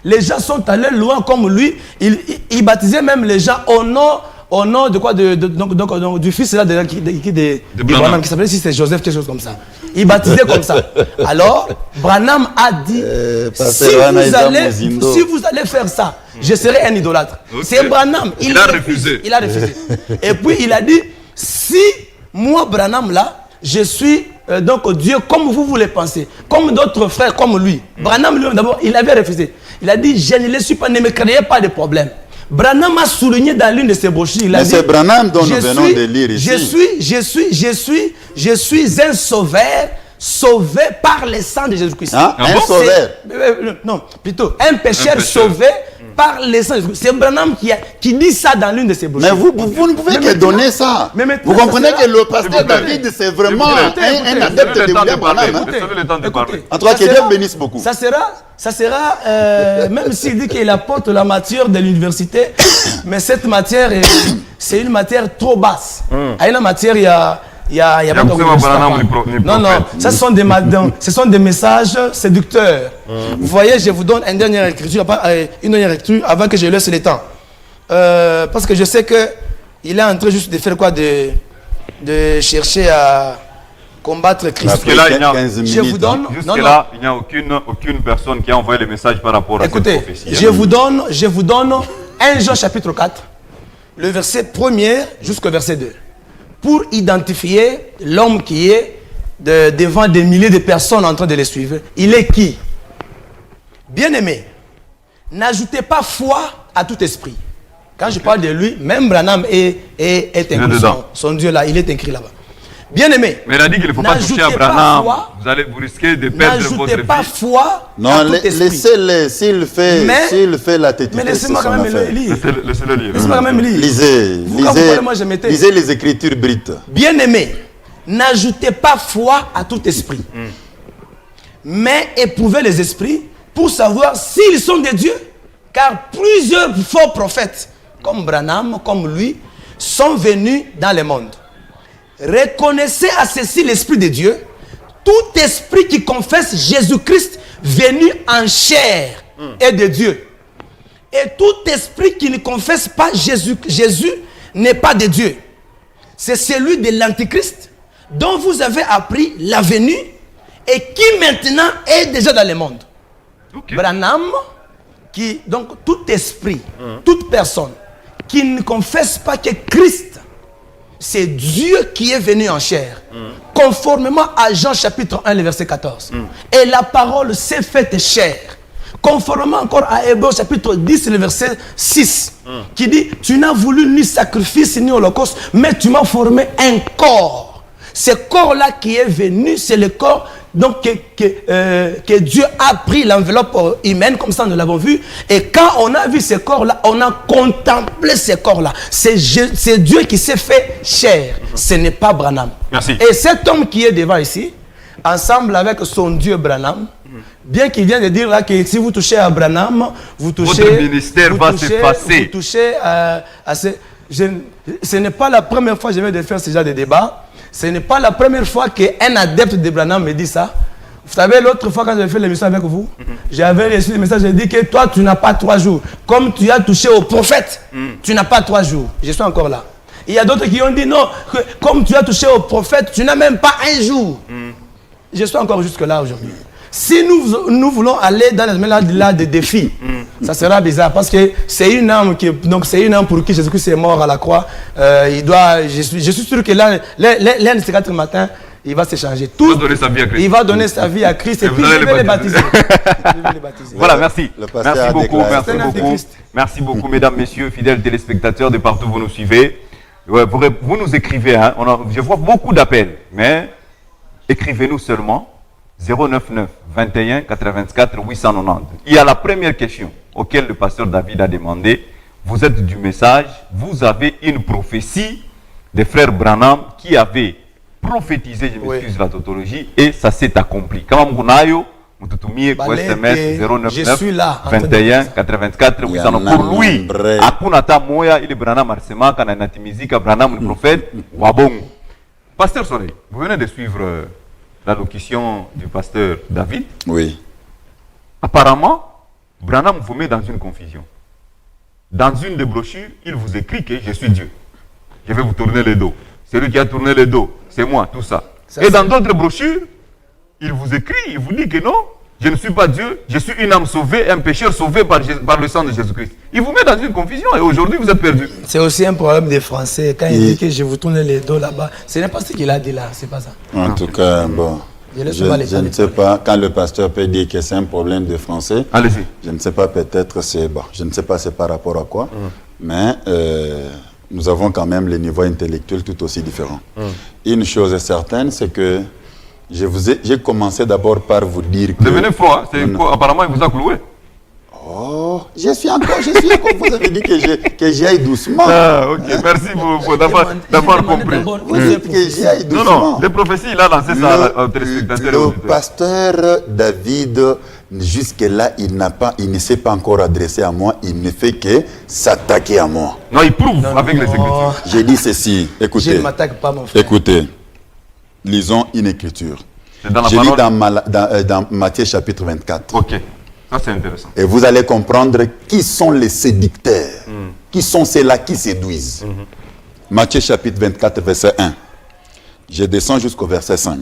Les gens sont allés loin comme lui. Il baptisait même les gens au nom au nom de quoi donc, du fils là de Branham, qui s'appelait, si c'est Joseph, quelque chose comme ça. Il baptisait comme ça. Alors, Branham a dit, si vous allez faire ça, je serai un idolâtre. Okay. C'est Branham. Il a refusé. Il a refusé. Et puis il a dit, si moi, Branham là, je suis donc Dieu comme vous le pensez, comme d'autres frères comme lui. Branham lui d'abord, il avait refusé. Il a dit, je ne le suis pas, ne me créez pas de problème. Branham a souligné dans l'une de ses brochures. Mais c'est Branham dont nous venons de lire ici. Je suis un sauveur, sauvé par le sang de Jésus-Christ. Hein? Un sauveur? Non, plutôt un pécheur sauvé par le sang de Jésus-Christ. C'est Branham qui dit ça dans l'une de ses brochures. Mais vous ne pouvez que donner ça. Vous comprenez que le pasteur David, c'est vraiment un adepte de William Branham. En tout cas, que Dieu bénisse beaucoup. Ça sera même s'il dit qu'il apporte la matière de l'université, mais cette matière, c'est une matière trop basse. À une matière, il y a pas de non, ça ce sont des messages séducteurs. Vous voyez, je vous donne une dernière écriture avant que je laisse le temps. Parce que je sais qu'il est en train juste de faire quoi, de chercher à combattre Christ. Parce que là, je vous donne. Jusque-là, il n'y a aucune personne qui a envoyé le message par rapport à cette prophétie. Je vous donne 1 Jean chapitre 4, le verset 1er jusqu'au verset 2. Pour identifier l'homme qui est devant des milliers de personnes en train de les suivre. Il est qui? Bien-aimé, n'ajoutez pas foi à tout esprit. Quand je parle de lui, même Branham est inclus. Son Dieu là, il est écrit là-bas. Bien-aimé, mais il a dit qu'il ne faut pas toucher à Branham. Vous risquez de perdre votre vie. N'ajoutez pas foi non, à tout esprit. Laissez-le, s'il fait la tête. Mais laissez-moi quand même le lire. Laissez-le lire. Laissez-moi quand même lire. Lisez les Écritures brites. Bien-aimé, n'ajoutez pas foi à tout esprit. Mais éprouvez les esprits pour savoir s'ils sont de Dieu. Car plusieurs faux prophètes, comme Branham, comme lui, sont venus dans le monde. Reconnaissez à ceci l'Esprit de Dieu. Tout esprit qui confesse Jésus-Christ venu en chair est de Dieu. Et tout esprit qui ne confesse pas Jésus n'est pas de Dieu. C'est celui de l'Antichrist dont vous avez appris la venue et qui maintenant est déjà dans le monde. Okay. Branham, donc tout esprit, toute personne qui ne confesse pas que Christ, c'est Dieu qui est venu en chair. Conformément à Jean chapitre 1, le verset 14. Et la parole s'est faite chair. Conformément encore à Hébreux chapitre 10, le verset 6. Qui dit, tu n'as voulu ni sacrifice ni holocauste, mais tu m'as formé un corps. Ce corps-là qui est venu, c'est le corps donc, que Dieu a pris l'enveloppe humaine, comme ça nous l'avons vu. Et quand on a vu ce corps-là, on a contemplé ce corps-là. C'est Dieu qui s'est fait chair. Ce n'est pas Branham. Merci. Et cet homme qui est devant ici, ensemble avec son Dieu Branham, bien qu'il vienne de dire là que si vous touchez à Branham, vous touchez... Votre ministère va s'effacer. Vous touchez à ce n'est pas la première fois que je viens de faire ce genre de débat. Ce n'est pas la première fois qu'un adepte de Branham me dit ça. Vous savez, l'autre fois quand j'avais fait l'émission avec vous, j'avais reçu le message, j'ai dit que toi, tu n'as pas 3 jours. Comme tu as touché au prophète, tu n'as pas 3 jours. Je suis encore là. Il y a d'autres qui ont dit non, comme tu as touché au prophète, tu n'as même pas 1 jour. Je suis encore jusque là aujourd'hui. Si nous voulons aller dans la semaine de défis, ça sera bizarre parce que c'est une âme pour qui Jésus-Christ est mort à la croix. Je suis sûr que l'un de ces 4 matins, il va se changer. Il va donner sa vie à Christ et puis je vais les baptiser. Voilà, merci. Merci beaucoup, merci beaucoup, mesdames, messieurs, fidèles téléspectateurs de partout où vous nous suivez. Vous nous écrivez, hein, je vois beaucoup d'appels, mais écrivez-nous seulement 099 21 84 890. Il y a la première question auquel le pasteur David a demandé. Vous êtes du message, vous avez une prophétie des frères Branham qui avait prophétisé, je m'excuse, la tautologie, et ça s'est accompli. Quand vous avez SMS 099 21 84 890. Pour lui, Akunata Moya, il est Branham Arsema, Kananati Mizika, Branham le prophète, Wabong. Pasteur Soleil, vous venez de suivre l'allocution du pasteur David. Oui. Apparemment, Branham vous met dans une confusion. Dans une des brochures, il vous écrit que je suis Dieu. Je vais vous tourner le dos. Celui qui a tourné le dos, c'est moi, tout ça. Et dans d'autres brochures, il vous écrit, il vous dit que non, je ne suis pas Dieu, je suis une âme sauvée, un pécheur sauvé par le sang de Jésus-Christ. Il vous met dans une confusion et aujourd'hui vous êtes perdu. C'est aussi un problème des Français. Quand il dit que je vous tourne les dos là-bas, ce n'est pas ce qu'il a dit là, c'est pas ça. En tout cas, bon, je ne sais pas, quand le pasteur peut dire que c'est un problème de français, allez-y. Je ne sais pas, peut-être c'est, bon, je ne sais pas c'est par rapport à quoi, mais nous avons quand même les niveaux intellectuels tout aussi différents. Une chose est certaine, c'est que j'ai commencé d'abord par vous dire que... Devenez froid, apparemment il vous a cloué. Oh, je suis encore, vous avez dit que j'y aille doucement. Ah, ok, merci d'avoir compris. Vous dites que j'y aille doucement. Non, les prophéties, il a lancé ça aux téléspectateurs. Le pasteur David, jusque-là, il ne s'est pas encore adressé à moi, il ne fait que s'attaquer à moi. Non, il prouve avec les Écritures. J'ai dit ceci, écoutez. Je ne m'attaque pas, mon frère. Écoutez, lisons une écriture. J'ai lu dans Matthieu chapitre 24. Ok. Ça, c'est intéressant. Et vous allez comprendre qui sont les séducteurs, qui sont ceux-là qui séduisent. Matthieu chapitre 24, verset 1. Je descends jusqu'au verset 5.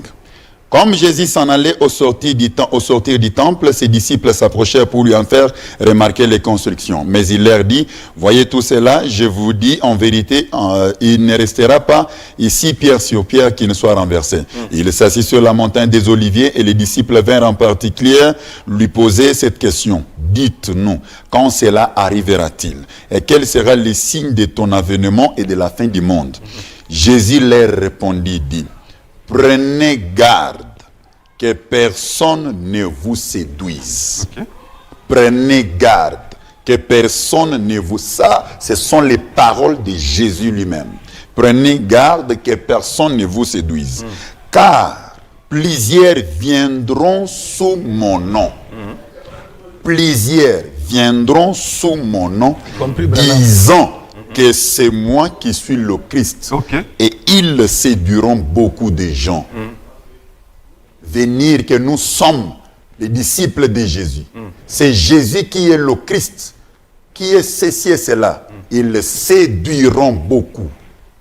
Comme Jésus s'en allait au sortir du temple, ses disciples s'approchèrent pour lui en faire remarquer les constructions. Mais il leur dit, voyez tout cela, je vous dis en vérité, il ne restera pas ici pierre sur pierre qui ne soit renversé. Il s'assit sur la montagne des Oliviers et les disciples vinrent en particulier lui poser cette question. Dites-nous, quand cela arrivera-t-il? Et quel sera le signe de ton avènement et de la fin du monde? Jésus leur répondit, dit, prenez garde que personne ne vous séduise. Okay. Prenez garde que personne ne vous... Ça, ce sont les paroles de Jésus lui-même. Prenez garde que personne ne vous séduise. Car plusieurs viendront sous mon nom. Plusieurs viendront sous mon nom, disant que c'est moi qui suis le Christ. Okay. Et ils séduiront beaucoup de gens. Venir que nous sommes les disciples de Jésus. C'est Jésus qui est le Christ, qui est ceci et cela. Ils séduiront beaucoup.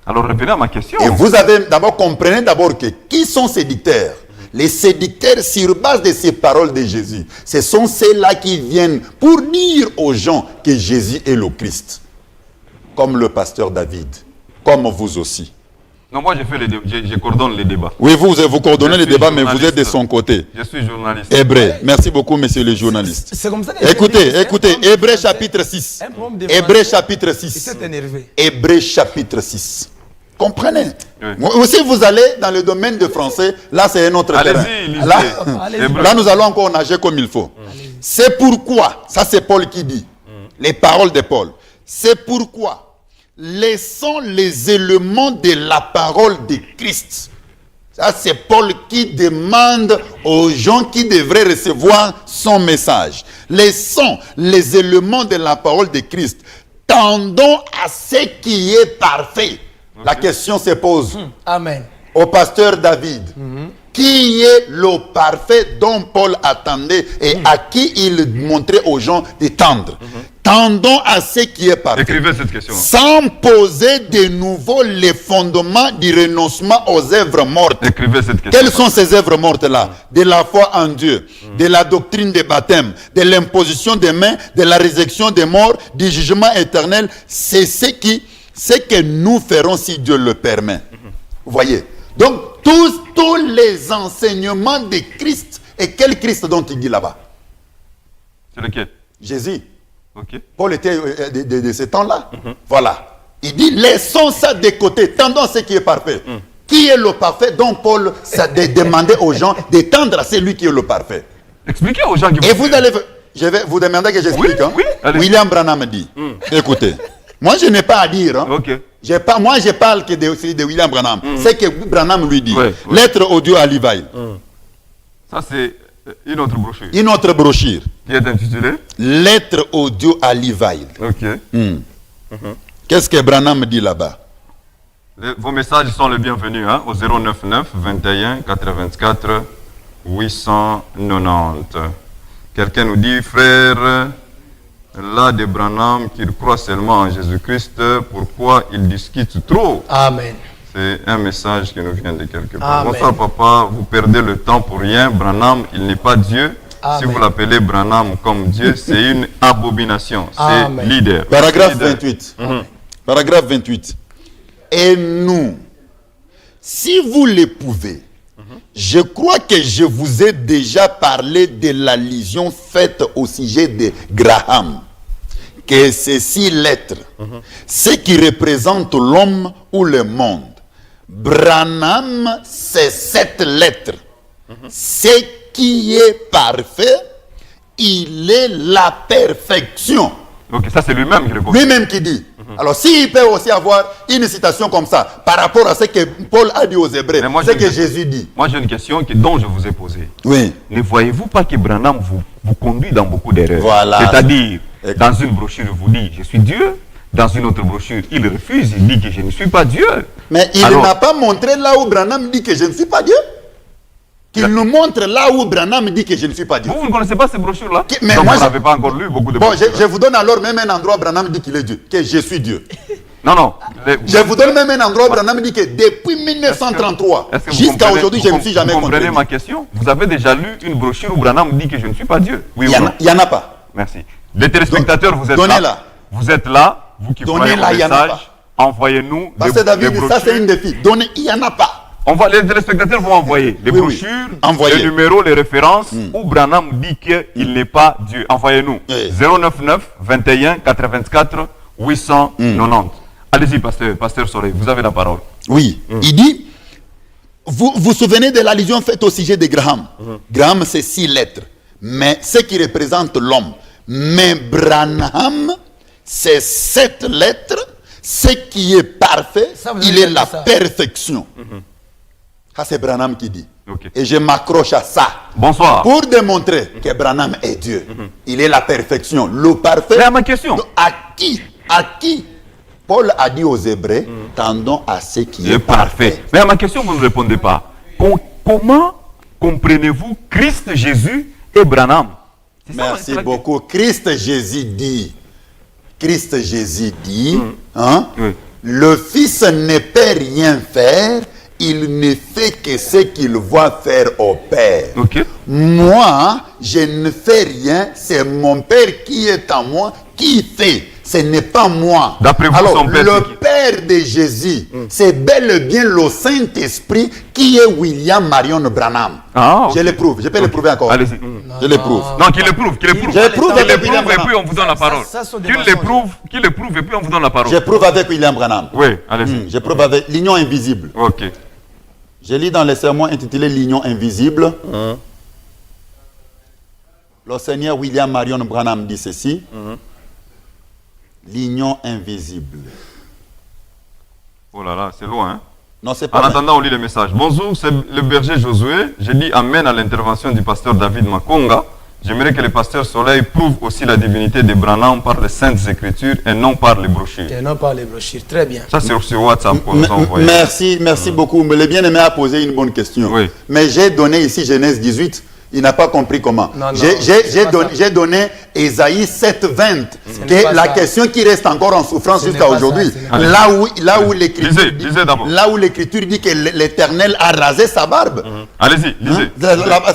Alors revenez à ma question. Et vous avez d'abord, comprenez d'abord que qui sont séducteurs? Les séducteurs sur base de ces paroles de Jésus. Ce sont ceux-là qui viennent pour dire aux gens que Jésus est le Christ. Comme le pasteur David, comme vous aussi. Non, moi je coordonne les débats. Oui, vous coordonnez les débats, mais vous êtes de son côté. Je suis journaliste. Hébreu. Merci beaucoup, monsieur le journaliste. C'est comme ça. Écoutez, Hébreu chapitre 6. Hébreu chapitre 6. Il s'est énervé. Hébreu chapitre 6. Comprenez. Oui. Si vous allez dans le domaine de français, là c'est un autre terrain. Là, nous allons encore nager comme il faut. C'est pourquoi, ça c'est Paul qui dit, les paroles de Paul. C'est pourquoi, laissons les éléments de la parole de Christ. Ça, c'est Paul qui demande aux gens qui devraient recevoir son message. Laissons les éléments de la parole de Christ. Tendons à ce qui est parfait. Okay. La question se pose. Amen. Au pasteur David. Qui est le parfait dont Paul attendait et à qui il montrait aux gens de tendre. Tendons à ce qui est parfait. Écrivez cette question. Sans poser de nouveau les fondements du renoncement aux œuvres mortes. Écrivez cette question. Quelles sont ces œuvres mortes-là? De la foi en Dieu, de la doctrine des baptêmes, de l'imposition des mains, de la résurrection des morts, du jugement éternel. C'est ce que nous ferons si Dieu le permet. Vous voyez? Donc, tous les enseignements de Christ. Et quel Christ dont il dit là-bas? C'est lequel? Jésus. Okay. Paul était de ce temps-là. Voilà. Il dit, laissons ça de côté. Tendons à ce qui est parfait. Qui est le parfait dont Paul demandait aux gens de tendre à celui qui est le parfait? Expliquez aux gens qui Et vous allez... Je vais vous demander que j'explique. Oui, William Branham dit. Écoutez. Moi, je n'ai pas à dire. Hein. Okay. Moi, je parle que de William Branham. C'est que Branham lui dit. Lettre audio à Levi. Ça, c'est une autre brochure. Une autre brochure. Qui est intitulée Lettre audio à Levi. Ok. Qu'est-ce que Branham dit là-bas? Vos messages sont les bienvenus hein, au 099 21 84 890. Quelqu'un nous dit, frère, Là, des Branham qui croient seulement en Jésus-Christ, pourquoi ils discutent trop? Amen. C'est un message qui nous vient de quelque part. Amen. Bonsoir papa, vous perdez le temps pour rien. Branham, il n'est pas Dieu. Amen. Si vous l'appelez Branham comme Dieu, c'est une abomination. C'est Amen. leader. Paragraphe Leader. 28. Paragraphe 28. Et nous, si vous le pouvez, je crois que je vous ai déjà parlé de l'allusion faite au sujet de Graham, que ces 6 lettres, ce qui représente l'homme ou le monde. Branham, c'est 7 lettres. Ce qui est parfait, il est la perfection. Ok, ça c'est lui-même qui le confirme. Lui-même qui dit. Alors, s'il peut aussi avoir une citation comme ça, par rapport à ce que Paul a dit aux Hébreux, Mais moi, ce j'ai que une- Jésus dit. Moi j'ai une question dont je vous ai posée. Oui. Ne voyez-vous pas que Branham vous conduit dans beaucoup d'erreurs? Voilà. C'est-à-dire, dans une brochure, il vous dit « Je suis Dieu ». Dans une autre brochure, il refuse, il dit que je ne suis pas Dieu. Mais il Alors- n'a pas montré là où Branham dit que je ne suis pas Dieu. Qu'il nous montre là où Branham dit que je ne suis pas Dieu. Vous ne connaissez pas ces brochures-là? Mais Donc moi, vous je- n'avez pas encore lu beaucoup de Bon, brochures. je vous donne alors même un endroit où Branham dit qu'il est Dieu, que je suis Dieu. Non, non. Je vous donne même un endroit où Branham dit que depuis 1933 Est-ce que vous jusqu'à comprenez- aujourd'hui, je ne me suis jamais Vous comprenez contredit. ma question? Vous avez déjà lu une brochure où Branham dit que je ne suis pas Dieu? Oui ou non? Il n'y en a pas. Merci. Les téléspectateurs, vous êtes Donnez-la. là. Vous êtes là, vous qui Donnez-la, croyez il y au en a message, envoyez-nous Parce des que David, des ça c'est brochures. une défi. Donnez, il n'y en a pas. Les téléspectateurs vont envoyer les Oui, oui. brochures, Envoyez. les numéros, les références où Branham dit qu'il n'est pas Dieu. Envoyez-nous. Oui. 099 21 84 890. Allez-y, pasteur Soleil, vous avez la parole. Oui, il dit, vous vous souvenez de l'allusion faite au sujet de Graham. Graham, c'est 6 lettres, mais ce qui représente l'homme. Mais Branham, c'est 7 lettres, ce qui est parfait, Ça, vous avez il est dit la ça. perfection. Ça, c'est Branham qui dit. Ok. Et je m'accroche à ça. Bonsoir. Pour démontrer que Branham est Dieu. Il est la perfection, le parfait. Mais à ma question. Donc, à qui Paul a dit aux Hébreux, tendons à ce qui Il est est parfait. Mais à ma question, vous ne répondez pas. Comment comprenez-vous Christ Jésus et Branham? C'est ça, Merci c'est la- beaucoup. Christ Jésus dit, hein, Oui. le Fils ne peut rien faire, il ne fait que ce qu'il voit faire au Père. Ok. Moi, je ne fais rien, c'est mon Père qui est en moi qui fait. Ce n'est pas moi. D'après vous, Alors, son Père, le c'est qui? Père de Jésus, c'est bel et bien le Saint-Esprit qui est William Marion Branham. Ah, ok. Je l'éprouve, je peux l'éprouver encore. Allez-y. Je l'éprouve. Non, qu'il éprouve, qu'il éprouve. Je l'éprouve Qu'il avec éprouve William et Branham. puis on vous donne la parole. ça sont des Qu'il mensonges. l'éprouve et puis on vous donne la parole. J'éprouve avec William Branham. Oui, allez-y. J'éprouve avec l'union invisible. Ok. Je lis dans les sermons intitulés L'union invisible. Le Seigneur William Marion Branham dit ceci. L'union invisible. Oh là là, c'est loin. Hein? Non, c'est En pas. attendant, on lit le message. Bonjour, c'est le berger Josué. Je dis Amen à l'intervention du pasteur David Makonga. J'aimerais que le pasteur Soleil prouve aussi la divinité de Branham par les saintes écritures et non par les brochures. Et non pas les brochures. Très bien. Ça, c'est sur WhatsApp qu'on nous a envoyé. Merci beaucoup. Mais le bien-aimé a posé une bonne question. Oui. Mais j'ai donné ici Genèse 18. Il n'a pas compris comment. Non, non, J'ai c'est pas donné, ça. j'ai donné Ésaïe 7:20. n'est Que pas la ça. question qui reste encore en souffrance Ce n'est jusqu'à pas aujourd'hui. ça, ce n'est pas Là où l'écriture Lisez d'abord. là où l'écriture dit que l'Éternel a rasé sa barbe. Allez-y, lisez.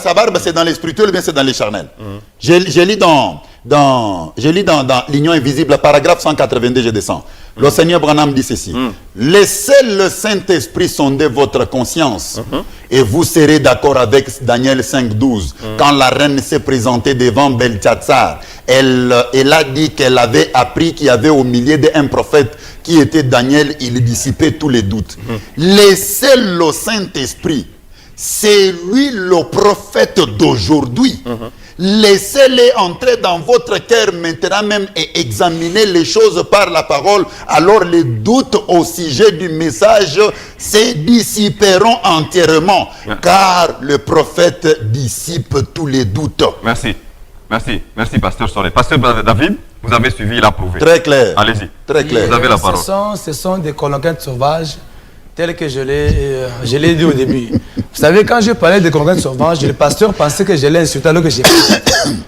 Sa barbe, c'est dans les spirituels ou bien c'est dans les charnels. Je lis dans l'union invisible, paragraphe 182, je descends. Le Seigneur Branham dit ceci. Laissez le Saint-Esprit sonder votre conscience et vous serez d'accord avec Daniel 5:12. Quand la reine s'est présentée devant Beltsatsar, elle a dit qu'elle avait appris qu'il y avait au milieu d'un prophète qui était Daniel, il dissipait tous les doutes. Laissez le Saint-Esprit, c'est lui le prophète d'aujourd'hui. Laissez-les entrer dans votre cœur maintenant même et examinez les choses par la parole. Alors les doutes au sujet du message se dissiperont entièrement. Car le prophète dissipe tous les doutes. Merci. Merci, pasteur Soleil. Pasteur David, vous avez suivi, il a prouvé. Très clair. Allez-y. Très clair. Vous avez la parole. Ce sont des colonquettes sauvages telles que je l'ai dit au début. Vous savez, quand je parlais de conquête sauvage, le pasteur pensait que je l'ai insulté alors que j'ai pas.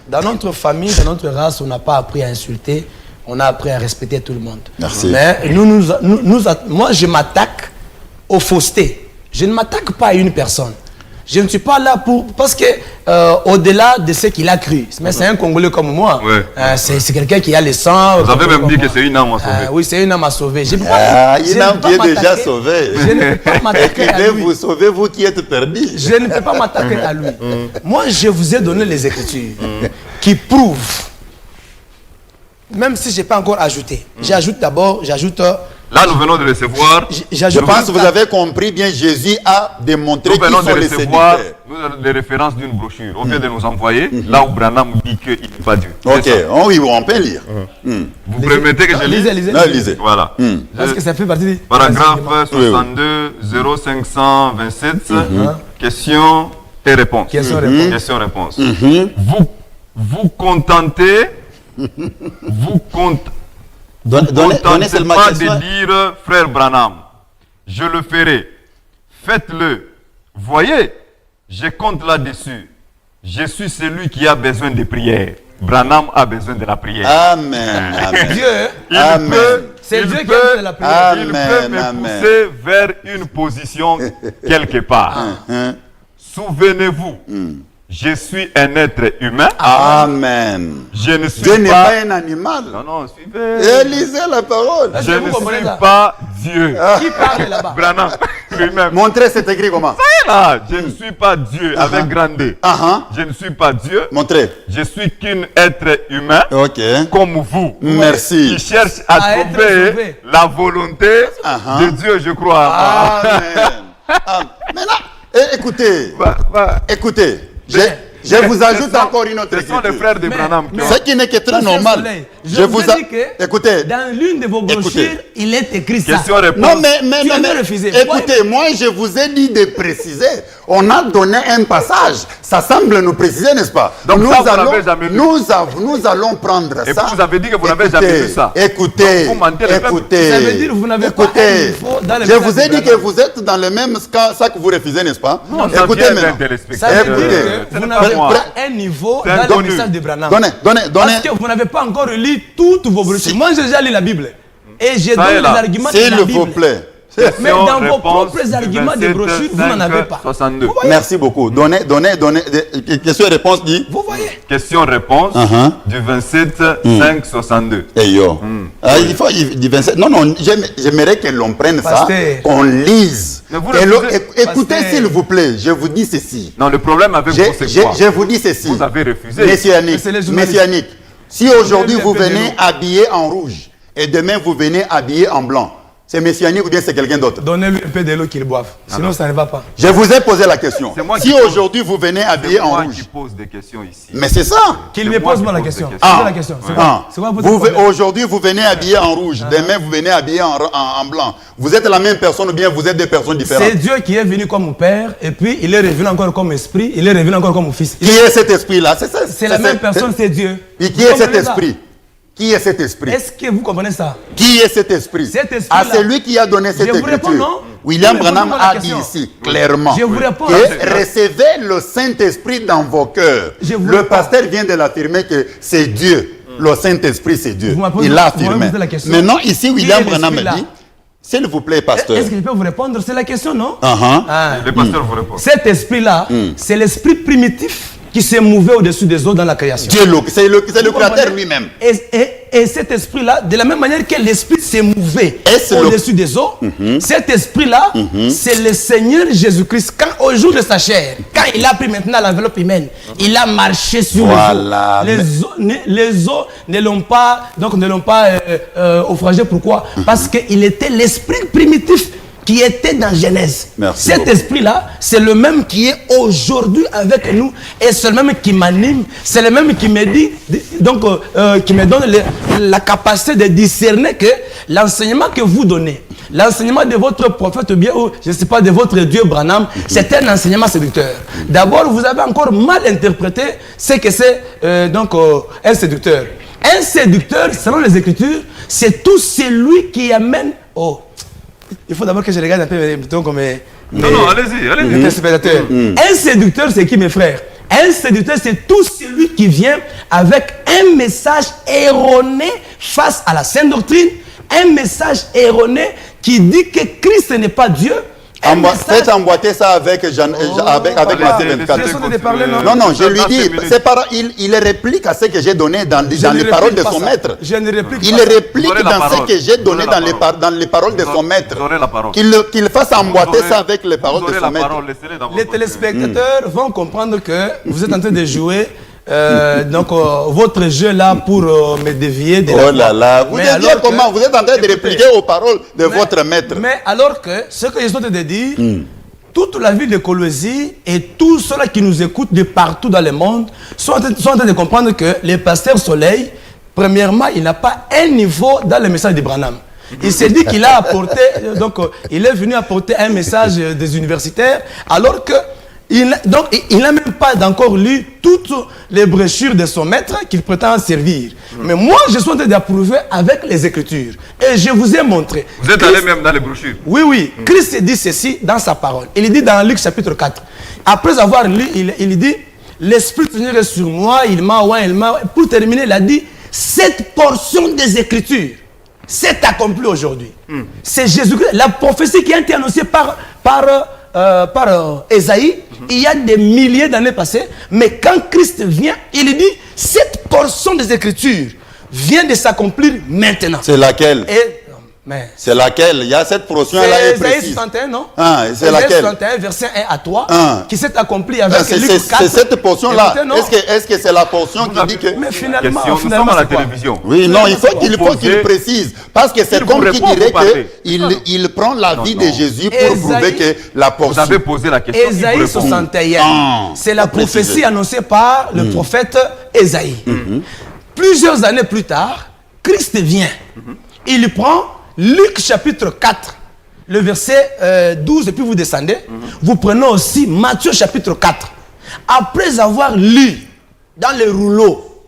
Dans notre famille, dans notre race, on n'a pas appris à insulter, on a appris à respecter tout le monde. Merci. Mais moi, je m'attaque aux faussetés. Je ne m'attaque pas à une personne. Je ne suis pas là pour... Parce que, au-delà de ce qu'il a cru, mais c'est un Congolais comme moi. Ouais. C'est quelqu'un qui a le sang. Vous avez même dit que c'est une âme à sauver. Oui, c'est une âme à sauver. Je peux pas, une âme qui est déjà sauvée. Je ne peux pas m'attaquer à lui. Vous sauvez, vous qui êtes perdus. Je ne peux pas m'attaquer à lui. Moi, je vous ai donné les Écritures qui prouvent, même si je n'ai pas encore ajouté. J'ajoute d'abord, Là, nous venons de recevoir. Je pense que vous avez compris bien, Jésus a démontré Nous qui venons sont de les recevoir séducteurs. les références d'une brochure. On vient de nous envoyer là où Branham dit qu'il n'est pas Dieu. Ok, oui, on peut lire. Vous permettez que je lise? lisez. Non, lisez. Voilà. Parce que ça fait partie du... Paragraphe 62, 0527, questions et réponses. Question-réponse. Question-réponse. Vous contentez, vous Donnez seulement pas question. de dire, frère Branham, je le ferai. Faites-le. Voyez, je compte là-dessus. Je suis celui qui a besoin de prière. Branham a besoin de la prière. Amen. Amen. Dieu, Amen. c'est Dieu qui a besoin de la prière. Il Amen, peut me amen. pousser vers une position quelque part. Souvenez-vous, je suis un être humain. Amen. Je ne suis Dieu n'est pas... pas un animal. Non, non, suivez. Et lisez la parole. Je vous ne comprenez suis ça? pas Dieu. Qui parle là-bas? Branham lui-même. Montrez, c'est écrit comment. Là, je ne suis pas Dieu avec grand D. Je ne suis pas Dieu. Montrez. Je suis qu'un être humain Ok. comme vous. Merci. Qui cherche à À être trouver sauvé. la volonté de Dieu, je crois. Amen. Amen. Maintenant, écoutez. Écoutez. Je vous ajoute encore une autre Ce sont les écriture. frères de Branham qui ont... Ce qui n'est que très normal. Je vous ai dit que écoutez. dans l'une de vos brochures, Écoutez. il est écrit ça. Question-réponse. Non, mais Tu as refusé. écoutez, moi je vous ai dit de préciser. On a donné un passage. Ça semble nous préciser, n'est-ce pas? Donc ça, vous l'avez jamais lu. Nous allons prendre Et ça. vous avez dit que vous n'avez jamais vu ça. Écoutez, Donc, vous mentez le peuple. écoutez. Ça veut dire que vous n'avez pas un niveau dans le je message vous ai de dit Branham. que vous êtes dans le même ça que vous refusez, n'est-ce pas? Non, ça Écoutez vient maintenant. d'un téléspectateur. Ça veut Écoutez. dire que vous n'avez moi. pas un niveau C'est dans le inconnu. message de Branham. Donnez. Parce que vous n'avez pas encore lu toutes vos brochures. Si. Moi, j'ai déjà lu la Bible. Et j'ai Ça donné est les là. arguments de S'il la vous Bible. plaît. Mais dans vos Réponse propres du arguments de 27, brochures, vous n'en avez pas. 62. Vous voyez? Merci beaucoup. Donnez. Question et réponse dit. Vous voyez? Question-réponse du 27 5 62. Eh yo. Il faut du 27. Non, j'aimerais que l'on prenne ça, Pasteur. qu'on lise. Mais vous Et refusez. écoutez, Pasteur. s'il vous plaît, je vous dis ceci. Non, le problème avec vous, c'est quoi? Je vous dis ceci. Vous avez refusé. Monsieur Yannick, C'est les journalistes. Monsieur Yannick, si aujourd'hui Vous vous avez venez fait habillé en rouge et demain vous venez habillé en blanc, c'est Monsieur Yannick ou bien c'est quelqu'un d'autre? Donnez-lui un peu de l'eau qu'il boive. Sinon, ça ne va pas. Je vous ai posé la question. C'est moi Si qui pose. aujourd'hui vous venez habillé C'est en moi rouge, qui pose des questions ici. mais c'est ça. Qu'il C'est me moi pose qui moi la pose question. des C'est questions. quoi la question? C'est quoi? C'est quoi votre problème? Aujourd'hui vous venez habillé en rouge, demain vous venez habillé en blanc. Vous êtes la même personne ou bien vous êtes des personnes différentes? C'est Dieu qui est venu comme mon père, et puis il est revenu encore comme esprit, il est revenu encore comme mon fils. Qui est cet esprit-là? C'est la même personne, c'est Dieu. Et qui Vous est cet comprenez ça? esprit? Qui est cet esprit? Est-ce que vous comprenez ça? Qui est cet esprit? Cet esprit-là. Ah, c'est lui qui a donné cette Je vous réponds, écriture. non? William Je Branham réponds à la a dit question. ici, clairement, Je vous réponds. que recevez le Saint-Esprit dans vos cœurs. Je vous Le réponds. pasteur vient de l'affirmer que c'est Dieu. Le Saint-Esprit, c'est Dieu. Vous m'avez Il l'a posé- vous affirmé. m'avez posé la question. Maintenant, ici, William Qui est Branham l'esprit dit, s'il vous plaît, pasteur. Est-ce que je peux vous répondre? C'est la question, non? Uh-huh. Ah. Le pasteur vous répond. Cet esprit-là, c'est l'esprit primitif qui s'est mouvé au-dessus des eaux dans la création. Dieu, c'est le Vous créateur comprenez? lui-même. Et cet esprit-là, de la même manière que l'esprit s'est mouvé Est-ce au-dessus des eaux, cet esprit-là, c'est le Seigneur Jésus-Christ. Quand au jour de sa chair, quand il a pris maintenant l'enveloppe humaine, il a marché sur Voilà. les eaux. Les eaux ne l'ont pas, donc ne l'ont pas naufragé. Pourquoi? Parce qu'il était l'esprit primitif qui était dans Genèse. Merci Cet beaucoup. esprit-là, c'est le même qui est aujourd'hui avec nous et c'est le même qui m'anime, c'est le même qui me dit, donc qui me donne la capacité de discerner que l'enseignement que vous donnez, l'enseignement de votre prophète ou bien, ou, je ne sais pas, de votre Dieu Branham, c'est un enseignement séducteur. D'abord, vous avez encore mal interprété ce que c'est un séducteur. Un séducteur, selon les Écritures, c'est tout celui qui amène... il faut d'abord que je regarde un peu comme Non, allez-y, allez-y. les téléspectateurs. Un séducteur, c'est qui, mes frères? Un séducteur, c'est tout celui qui vient avec un message erroné face à la sainte doctrine, un message erroné qui dit que Christ n'est pas Dieu. Faites emboîter ça avec Matthieu 24. Non, je lui dis, il réplique à ce que j'ai donné dans les paroles de son maître. Il réplique dans ce que j'ai donné dans les paroles de son maître. Qu'il fasse emboîter ça avec les paroles de son maître. Les téléspectateurs vont comprendre que vous êtes en train de jouer votre jeu là pour me dévier de la Oh là là, vous déviez comment? Vous êtes en train de répliquer aux paroles de votre maître. Mais alors que ce que je suis en train de dire, toute la ville de Colosie et tous ceux-là qui nous écoutent de partout dans le monde sont en train de comprendre que le pasteur Soleil, premièrement, il n'a pas un niveau dans le message de Branham. Il s'est dit qu'il a apporté, il est venu apporter un message des universitaires, alors que il n'a même pas encore lu toutes les brochures de son maître qu'il prétend servir. Mais moi, je suis en train d'approuver avec les Écritures. Et je vous ai montré. Vous êtes allé même dans les brochures? Oui. Christ dit ceci dans sa parole. Il dit dans Luc chapitre 4. Après avoir lu, il dit, l'Esprit du Seigneur est sur moi, il m'a. Pour terminer, il a dit, cette portion des Écritures s'est accomplie aujourd'hui. C'est Jésus-Christ. La prophétie qui a été annoncée par Ésaïe, il y a des milliers d'années passées, mais quand Christ vient, il dit, cette portion des Écritures vient de s'accomplir maintenant. C'est laquelle? C'est laquelle? Il y a cette portion-là est Ésaïe précise. 61, non? C'est laquelle? Ésaïe 61, verset 1 à 3, qui s'est accompli avec Luc 4. C'est cette portion-là. Est-ce que c'est la portion qui dit que... Mais finalement, Nous sommes à la télévision. Oui, non, il faut qu'il précise. Parce que c'est comme qui dirait qu'il prend la vie de Jésus pour prouver que la portion... Vous avez posé la question. Ésaïe 61. C'est la prophétie annoncée par le prophète Ésaïe. Plusieurs années plus tard, Christ vient. Il prend Luc chapitre 4, le verset 12, et puis vous descendez. Vous prenez aussi Matthieu chapitre 4. Après avoir lu dans les rouleaux,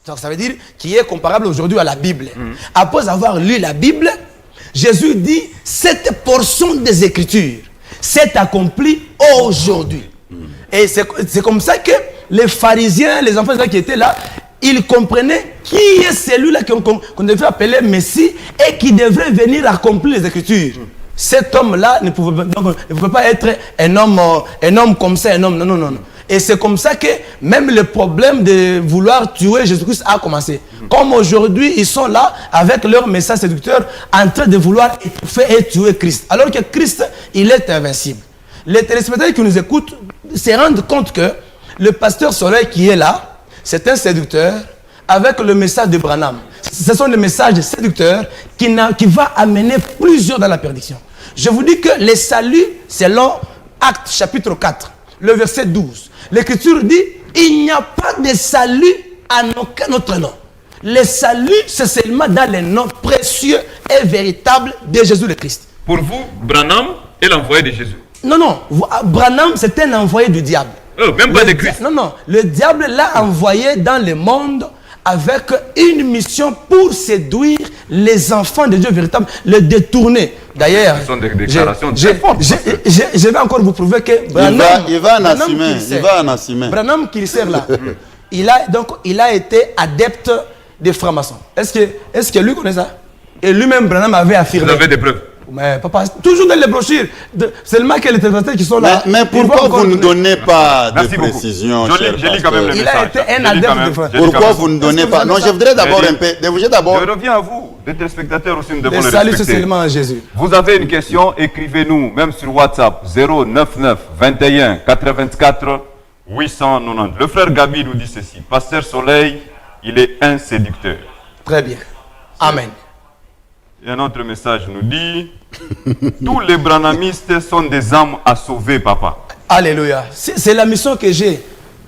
ça veut dire qui est comparable aujourd'hui à la Bible. Après avoir lu la Bible, Jésus dit, cette portion des Écritures s'est accomplie aujourd'hui. Et c'est comme ça que les pharisiens, les enfants qui étaient là, ils comprenaient qui est celui-là qu'on devait appeler Messie et qui devrait venir accomplir les Écritures. Cet homme-là ne pouvait pas être un homme comme ça, un homme. Non. Et c'est comme ça que même le problème de vouloir tuer Jésus-Christ a commencé. Comme aujourd'hui, ils sont là avec leur message séducteur en train de vouloir étouffer et tuer Christ. Alors que Christ, il est invincible. Les téléspectateurs qui nous écoutent se rendent compte que le pasteur Soleil qui est là, c'est un séducteur avec le message de Branham. Ce sont des messages séducteurs qui vont amener plusieurs dans la perdition. Je vous dis que le salut, selon Actes chapitre 4, le verset 12, l'Écriture dit, il n'y a pas de salut en aucun autre nom. Le salut, c'est seulement dans le nom précieux et véritable de Jésus le Christ. Pour vous, Branham est l'envoyé de Jésus? Non. Branham, c'est un envoyé du diable. Même pas de Christ. Non. Le diable l'a envoyé dans le monde avec une mission pour séduire les enfants de Dieu véritable, les détourner. D'ailleurs, ce sont des déclarations très fortes. Je vais encore vous prouver que Branham, il va en assumer. Branham qui sert là, il a été adepte des francs-maçons. Est-ce que lui connaît ça? Et lui-même, Branham avait affirmé. Vous avez des preuves? Mais papa, toujours dans les brochures, seulement que les téléspectateurs qui sont là. Mais pourquoi vous ne donnez pas de précision, cher pasteur? Il a été un adepte de France. Pourquoi vous ne donnez pas? Non, je voudrais d'abord un peu. Je reviens à vous, des téléspectateurs aussi, nous devons le les salut, respecter. c'est seulement Jésus. Vous avez une question, écrivez-nous, même sur WhatsApp, 099 21 84 890. Le frère Gabi nous dit ceci, Pasteur Soleil, il est un séducteur. Très bien. Amen. Et un autre message nous dit, tous les branhamistes sont des âmes à sauver, papa. Alléluia. C'est la mission que j'ai.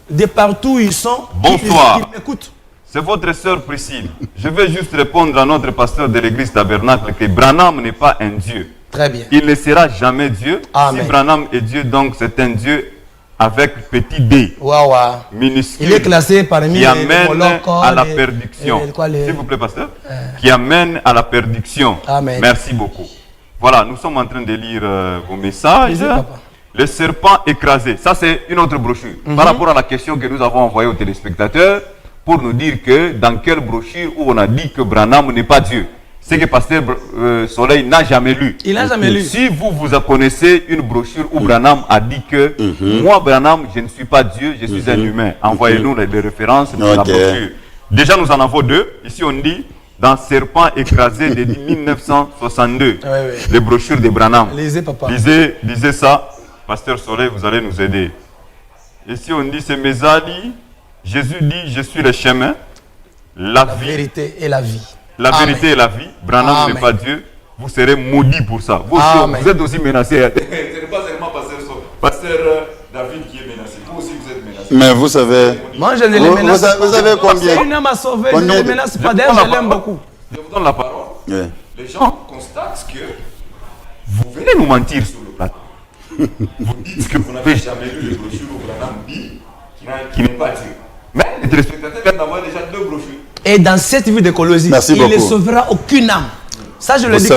De partout où ils sont, Bonsoir. ils m'écoutent. C'est votre sœur Priscille. Je vais juste répondre à notre pasteur de l'église Tabernacle que Branham n'est pas un Dieu. Très bien. Il ne sera jamais Dieu. Amen. Si Branham est Dieu, donc c'est un Dieu avec petit d, minuscule, il est classé parmi qui amène à la perdition. S'il vous plaît, pasteur. Qui amène à la perdition. Amen. Merci beaucoup. Voilà, nous sommes en train de lire vos messages. Lisez, papa. Le serpent écrasé, ça c'est une autre brochure. Par rapport à la question que nous avons envoyée aux téléspectateurs, pour nous dire que dans quelle brochure où on a dit que Branham n'est pas Dieu. C'est que Pasteur Soleil n'a jamais lu. Il n'a jamais lu. Si vous connaissez une brochure où Branham a dit que moi Branham, je ne suis pas Dieu, je suis un humain. Envoyez-nous les références de la brochure. Déjà nous en avons deux. Ici on dit dans Serpent écrasé de 1962. Les brochures de Branham. Lisez, papa. Lisez ça. Pasteur Soleil, vous allez nous aider. Ici on dit c'est Mesali. Jésus dit je suis le chemin, la vie. Vérité et la vie. La vérité et la vie. Branham n'est pas Dieu. Vous serez maudits pour ça. Vous, vous êtes aussi menacés. Ce n'est pas seulement Pasteur David qui est menacé. Vous aussi vous êtes menacés. Mais vous savez... Moi je ne les menace pas. Vous savez combien? C'est une âme à sauver, je ne les menace pas. D'ailleurs, je l'aime beaucoup. Je vous donne la parole. Yeah. Les gens constatent que vous venez nous mentir sur le plateau. Vous dites que vous n'avez jamais lu les brochures où Branham dit qu'il n'est pas Dieu. Mais les téléspectateurs viennent d'avoir déjà deux brochures. Et dans cette vie de Colosie, il ne sauvera aucune âme. Ça, je le dis.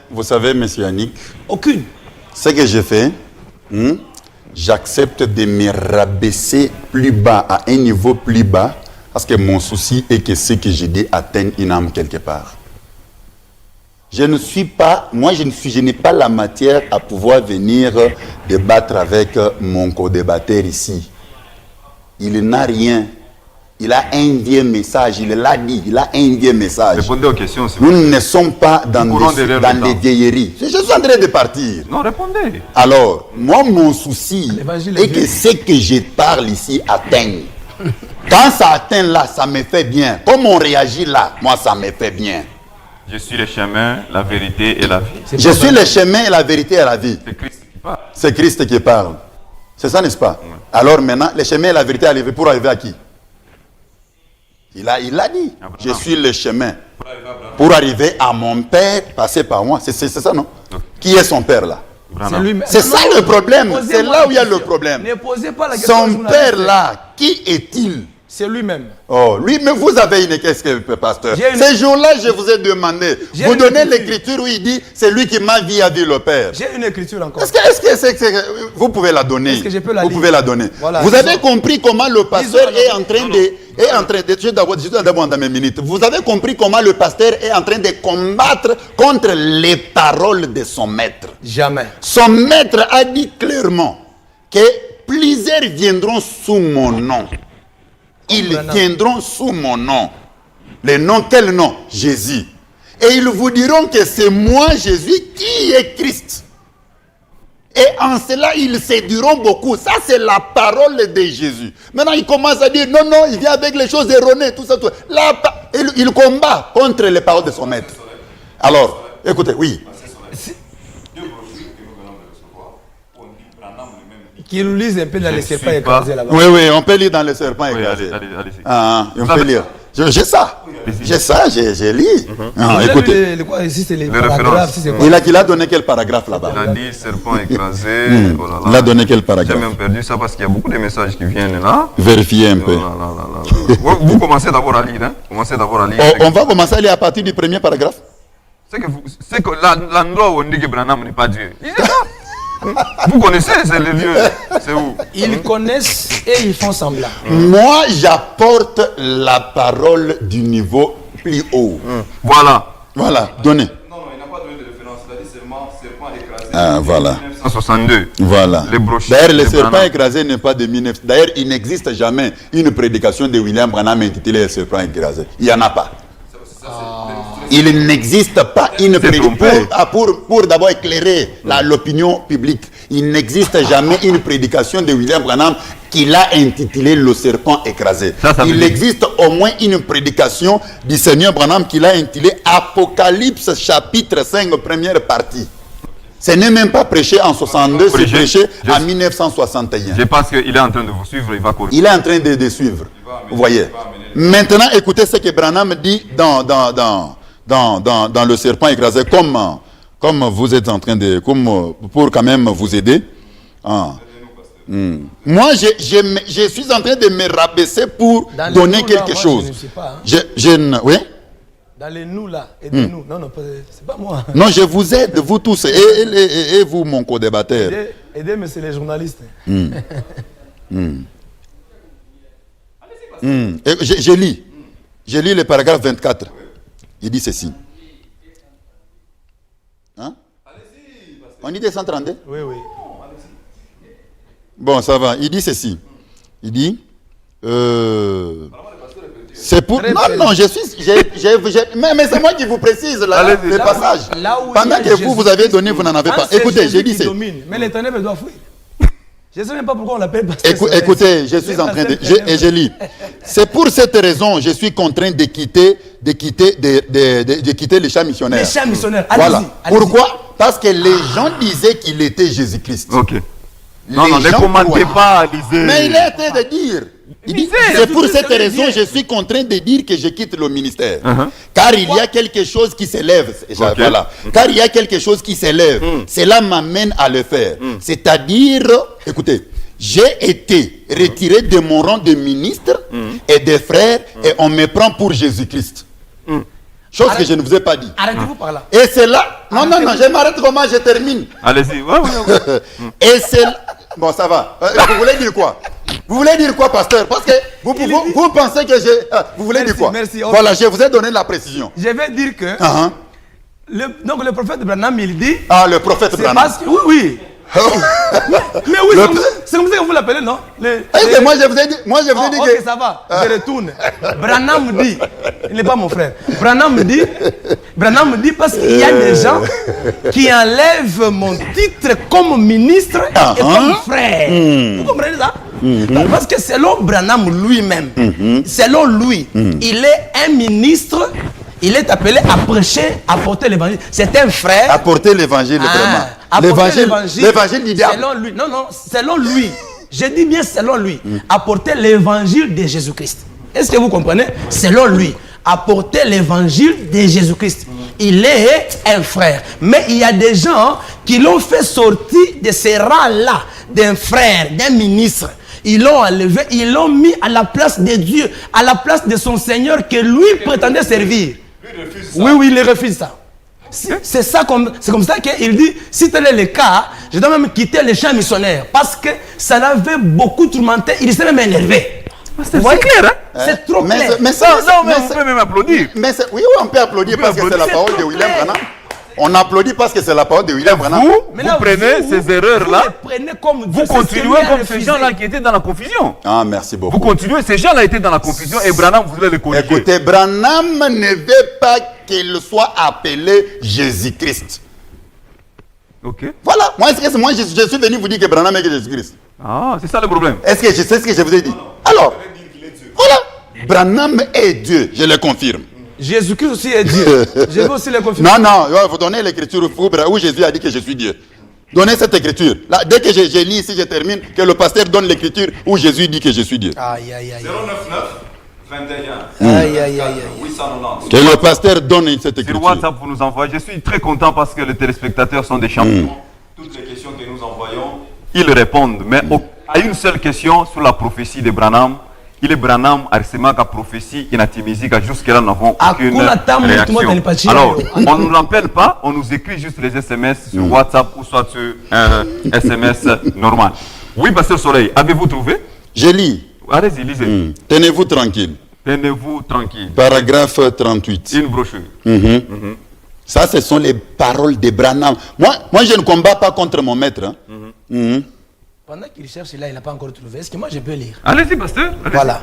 Vous savez, monsieur Yannick, aucune. Ce que j'ai fait, j'accepte de me rabaisser plus bas, à un niveau plus bas, parce que mon souci est que ce que j'ai dit atteigne une âme quelque part. Je n'ai pas la matière à pouvoir venir débattre avec mon co-débatteur ici. Il n'a rien. Il a un vieux message, il l'a dit, il a un vieux message. Répondez aux questions. Nous ne sommes pas dans des vieilleries. Je suis en train de partir. Non, répondez. Alors, moi, mon souci est que ce que je parle ici atteigne. Quand ça atteint là, ça me fait bien. Comme on réagit là, moi, ça me fait bien. Je suis le chemin, la vérité et la vie. Je suis le chemin, la vérité et la vie. C'est Christ qui parle. C'est Christ qui parle. C'est ça, n'est-ce pas? Ouais. Alors maintenant, le chemin et la vérité pour arriver à qui? Il a dit, Abraham. Je suis le chemin. Pour arriver à mon père, passer par moi. C'est ça, non? Okay. Qui est son père là? C'est ça le problème. C'est là où il y a le problème. Ne posez pas la question. Son père là, qui est-il? C'est lui-même. Oh, lui, mais vous avez une question, pasteur. Ces jours-là, je vous ai demandé. Vous donnez l'écriture où il dit, c'est lui qui m'a dit le Père. J'ai une écriture encore. Est-ce que vous pouvez la donner? Est-ce que je peux la lire? Vous pouvez la donner. Voilà, vous avez compris comment le pasteur est en train de... Je dois d'abord dans mes minutes. Vous avez compris comment le pasteur est en train de combattre contre les paroles de son maître. Jamais. Son maître a dit clairement que plusieurs viendront sous mon nom. Ils viendront sous mon nom. Le nom, quel nom? Jésus. Et ils vous diront que c'est moi, Jésus, qui est Christ. Et en cela, ils séduiront beaucoup. Ça, c'est la parole de Jésus. Maintenant, il commence à dire, non, il vient avec les choses erronées, tout ça. Tout. Là, il combat contre les paroles de son maître. Alors, écoutez, oui. Qu'il lise un peu dans les serpents écrasés là-bas. Oui, on peut lire dans les serpents écrasés. Allez-y. On peut lire. J'ai ça. J'ai lu. Écoutez. Ici, c'est les paragraphes. Il a donné quel paragraphe là-bas? Il a dit serpent écrasé. Oh là là. Il a donné quel paragraphe? J'ai même perdu ça parce qu'il y a beaucoup de messages qui viennent là. Vérifiez un peu. Vous commencez d'abord à lire. Hein? On va commencer à lire à partir du premier paragraphe. C'est que l'endroit où on dit que Branham n'est pas Dieu. Vous connaissez, c'est le lieu. C'est où? Ils connaissent et ils font semblant. Moi, j'apporte la parole du niveau plus haut. Voilà, donnez. Non, il n'a pas donné de référence. Il a dit seulement serpent écrasé. Voilà. 1962. Voilà. Les brochures. D'ailleurs, le serpent écrasé n'est pas de 1900. D'ailleurs, il n'existe jamais une prédication de William Branham intitulée le serpent écrasé. Il n'y en a pas. Il n'existe pas une prédication, pour d'abord éclairer l'opinion publique, il n'existe jamais une prédication de William Branham qui l'a intitulé le serpent écrasé. Il existe au moins une prédication du Seigneur Branham qui l'a intitulé Apocalypse chapitre 5 première partie. Ce n'est même pas prêché en 62, c'est prêché en 1961. Je pense qu'il est en train de vous suivre, il va corriger. Il est en train de suivre, vous voyez. Maintenant, écoutez ce que Branham dit dans le serpent écrasé, comme vous êtes en train de... pour quand même vous aider. Moi, je suis en train de me rabaisser pour donner quelque chose. Oui? Dans les nous là, aidez-nous. Non, c'est pas moi. Non, je vous aide, vous tous, et vous, mon co-débatteur. Aidez-moi, c'est les journalistes. Je lis le paragraphe 24. Il dit ceci. Hein? On dit 132? Oui. Bon, ça va. Il dit ceci. Il dit... c'est pour... Non, je suis... Mais c'est moi qui vous précise le passage. Pendant que vous avez donné, vous n'en avez pas. Écoutez, j'ai dit... Mais l'éternel doit fuir. Je ne sais même pas pourquoi on l'appelle pasteur. Écoutez, je suis en train de... Et je lis. C'est pour cette raison je suis contraint de quitter les champs missionnaires. Les champs missionnaires, voilà. Allez-y. Pourquoi? Parce que les gens disaient qu'il était Jésus-Christ. Ok. Non, ne commentez pas, lisez. Mais il a été de dire. Il dit, c'est pour cette raison je suis contraint de dire que je quitte le ministère. Car il y a quelque chose qui s'élève. Voilà. Car il y a quelque chose qui s'élève. Cela m'amène à le faire. C'est-à-dire, écoutez, j'ai été retiré de mon rang de ministre et de frère et on me prend pour Jésus-Christ. Chose que je ne vous ai pas dit. Arrêtez-vous par là. Et c'est là... Non, je m'arrête comment je termine. Allez-y. Ouais. Et c'est... Bon, ça va. Vous voulez dire quoi? Vous voulez dire quoi, pasteur? Parce que vous pensez que j'ai... vous voulez dire quoi? Merci. Voilà, je vous ai donné la précision. Je vais dire que... Donc le prophète Branham, il dit... Ah, le prophète Branham. Oui. Mais oui, c'est comme ça que vous l'appelez, non? Moi, je vous ai dit, ok, que... ça va, je retourne. Branham dit, il n'est pas mon frère. Branham dit parce qu'il y a des gens qui enlèvent mon titre comme ministre et comme frère. Vous comprenez ça? Parce que selon Branham lui-même, selon lui, il est un ministre. Il est appelé à prêcher, à porter l'évangile. C'est un frère. À porter l'évangile, vraiment. L'évangile du diable. Selon lui. Non, selon lui. Je dis bien selon lui. Apporter l'évangile de Jésus-Christ. Est-ce que vous comprenez? Selon lui. Apporter l'évangile de Jésus-Christ. Il est un frère. Mais il y a des gens qui l'ont fait sortir de ces rangs-là, d'un frère, d'un ministre. Ils l'ont enlevé, ils l'ont mis à la place de Dieu, à la place de son Seigneur que lui prétendait servir. Oui, il refuse ça. C'est comme ça qu'il dit, si tel est le cas, je dois même quitter les champs missionnaires. Parce que ça l'avait beaucoup tourmenté, il s'est même énervé. C'est clair, hein? C'est trop clair. Mais on peut même applaudir. Oui, on peut applaudir parce que c'est la parole de William Branham. On applaudit parce que c'est la parole de William Branham. Vous prenez ces erreurs-là, vous continuez comme ces gens-là qui étaient dans la confusion. Ah, merci beaucoup. Vous continuez, ces gens-là étaient dans la confusion et Branham voulait les corriger. Écoutez, Branham ne veut pas qu'il soit appelé Jésus-Christ. Ok. Voilà, moi je suis venu vous dire que Branham est Jésus-Christ. Ah, c'est ça le problème. Est-ce que je sais ce que je vous ai dit? Alors, voilà, Branham est Dieu, je le confirme. Jésus-Christ aussi est Dieu. Je veux aussi le confirmer. Non, il faut donner l'écriture où Jésus a dit que je suis Dieu. Donnez cette écriture. Là, dès que je lis ici, je termine, que le pasteur donne l'écriture où Jésus dit que je suis Dieu. Aïe. 099 21 890. Que le pasteur donne cette écriture. Sur WhatsApp, vous nous envoyez. Je suis très content parce que les téléspectateurs sont des champions. Toutes les questions que nous envoyons, ils répondent. Mais à une seule question sur la prophétie de Branham. Il est Branham Arsemaka prophétie inatimizika jusque-là nous n'avons aucune réaction. Alors, on ne nous rappelle pas, on nous écrit juste les SMS sur WhatsApp ou soit sur un SMS normal. Oui, Pasteur Soleil, avez-vous trouvé? Je lis. Allez-y, lisez. Tenez-vous tranquille. Tenez-vous tranquille. Paragraphe 38. Une brochure. Ça, ce sont les paroles de Branham. Moi, je ne combats pas contre mon maître. Pendant qu'il cherche là, il n'a pas encore trouvé. Est-ce que moi je peux lire? Allez-y, pasteur. Voilà.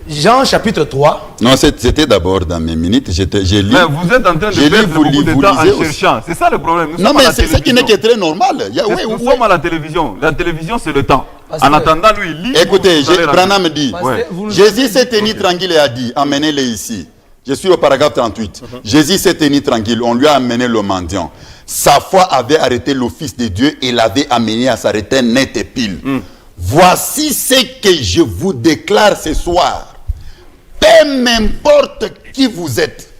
Jean chapitre 3. Non, c'était d'abord dans mes minutes. J'ai lu. Mais vous êtes en train de perdre beaucoup de temps en cherchant. C'est ça le problème. Non, mais c'est ce qui n'est que très normal. Nous sommes à la télévision. La télévision, c'est le temps. En attendant, lui, il lit. Écoutez, Branham me dit, Jésus s'est tenu tranquille et a dit, amenez-les ici. Je suis au paragraphe 38. Jésus s'est tenu tranquille. On lui a amené le mendiant. Sa foi avait arrêté l'office de Dieu et l'avait amené à s'arrêter net et pile. Voici ce que je vous déclare ce soir. Peu m'importe qui vous êtes,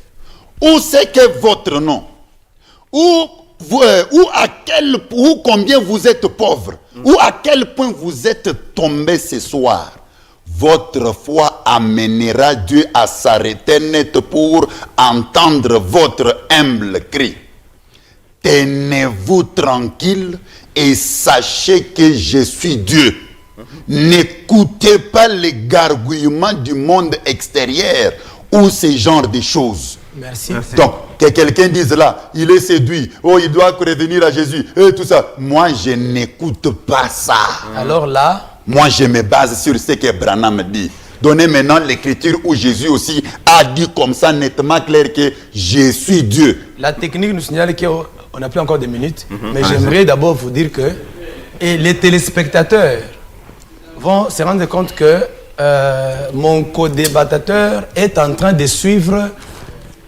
ou c'est que votre nom, ou combien vous êtes pauvre, ou à quel point vous êtes tombé ce soir. votre foi amènera Dieu à s'arrêter net pour entendre votre humble cri. Tenez-vous tranquille et sachez que je suis Dieu. N'écoutez pas les gargouillements du monde extérieur ou ce genre de choses. Merci. Donc, que quelqu'un dise là, il est séduit, oh, il doit revenir à Jésus, et tout ça. Moi, je n'écoute pas ça. Alors là, moi, je me base sur ce que Branham dit. Donnez maintenant l'écriture où Jésus aussi a dit comme ça nettement clair que je suis Dieu. la technique nous signale qu'on n'a plus encore des minutes, mais j'aimerais d'abord vous dire que les téléspectateurs vont se rendre compte que mon co-débattateur est en train de suivre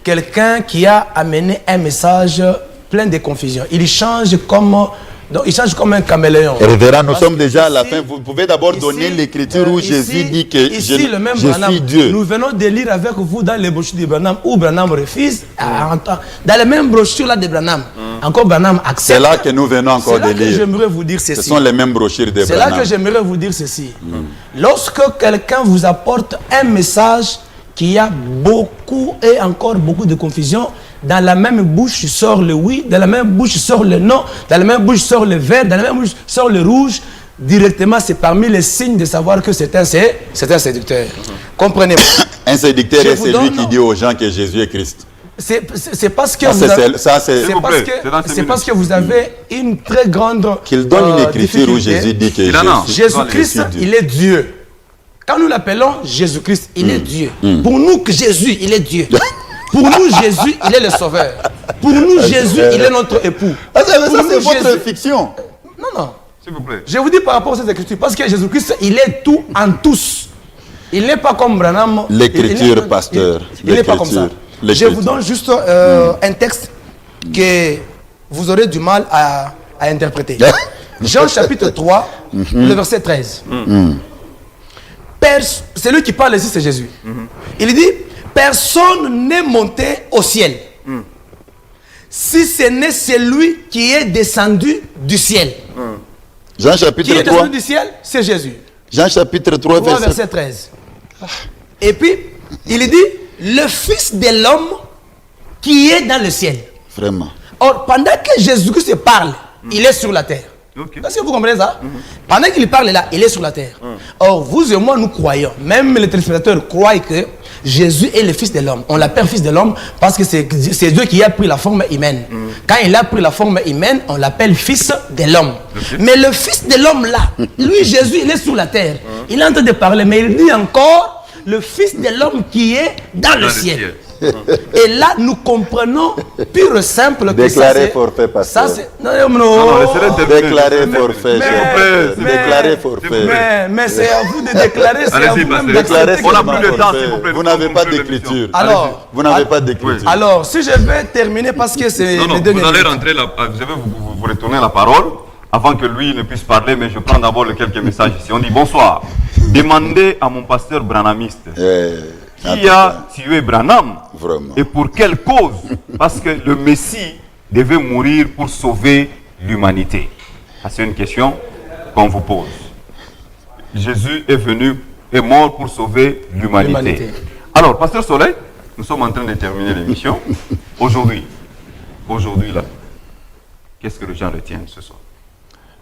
quelqu'un qui a amené un message plein de confusion. Il change comme un caméléon. Révérend, nous sommes déjà à la fin. Vous pouvez d'abord donner l'écriture où Jésus dit que je suis Dieu. Nous venons de lire avec vous dans les brochures de Branham où Branham refuse. Dans les mêmes brochures là de Branham, encore Branham accepte. C'est là que nous venons encore de lire. C'est là que j'aimerais vous dire ceci. Ce sont les mêmes brochures de Branham. C'est là que j'aimerais vous dire ceci. Lorsque quelqu'un vous apporte un message qui a beaucoup et encore beaucoup de confusion, dans la même bouche sort le oui, dans la même bouche sort le non, dans la même bouche sort le vert, dans la même bouche sort le rouge. Directement, c'est parmi les signes de savoir que c'est un séducteur. Comprenez-moi. Un séducteur est celui qui dit aux gens que Jésus est Christ. C'est parce que c'est parce que vous avez une très grande qu'il donne une écriture où Jésus dit que Jésus-Christ, il est Dieu. Quand nous l'appelons Jésus-Christ, il est Dieu. Pour nous, que Jésus, il est Dieu. Pour nous, Jésus, il est le sauveur. Pour nous, Jésus, il est notre époux. Ça, c'est votre fiction. Non. S'il vous plaît. Je vous dis par rapport à cette écriture, parce que Jésus-Christ, il est tout en tous. Il n'est pas comme Branham. L'écriture, pasteur. Il n'est pas comme ça. Je vous donne juste un texte que vous aurez du mal à interpréter. Jean chapitre 3, le verset 13. Celui qui parle ici, c'est Jésus. Il dit, personne n'est monté au ciel, si ce n'est celui qui est descendu du ciel. Jean chapitre 3. Qui est descendu du ciel, c'est Jésus. Jean chapitre 3, verset 13. Et puis, il dit, le Fils de l'homme qui est dans le ciel. Vraiment. Or, pendant que Jésus-Christ parle, il est sur la terre. Est-ce que vous comprenez ça? Pendant qu'il parle là, il est sur la terre. Or, vous et moi, nous croyons, même les téléspectateurs croient que Jésus est le Fils de l'homme. On l'appelle Fils de l'homme parce que c'est Dieu qui a pris la forme humaine. Quand il a pris la forme humaine, on l'appelle Fils de l'homme. Mais le Fils de l'homme là, lui, Jésus, il est sur la terre. Il est en train de parler, mais il dit encore le Fils de l'homme qui est dans le ciel. Et là, nous comprenons pur et simple que déclarer forfait, pasteur. Ça, c'est... Non. Déclarer forfait. Déclarer forfait. Mais c'est à vous de déclarer. C'est à vous même de déclarer. On n'a plus le temps, s'il vous plaît. Vous n'avez pas d'écriture. Alors, vous n'avez pas d'écriture. Alors, si je vais terminer parce que c'est... Non, vous allez rentrer là. Vous retournez la parole avant que lui ne puisse parler, mais je prends d'abord quelques messages ici. On dit bonsoir. Demandez à mon pasteur branhamiste. Qui a tué Branham? Vraiment. Et pour quelle cause? Parce que le Messie devait mourir pour sauver l'humanité. C'est une question qu'on vous pose. Jésus est mort pour sauver l'humanité. Alors, pasteur Soleil, nous sommes en train de terminer l'émission. Aujourd'hui là, qu'est-ce que les gens retiennent ce soir?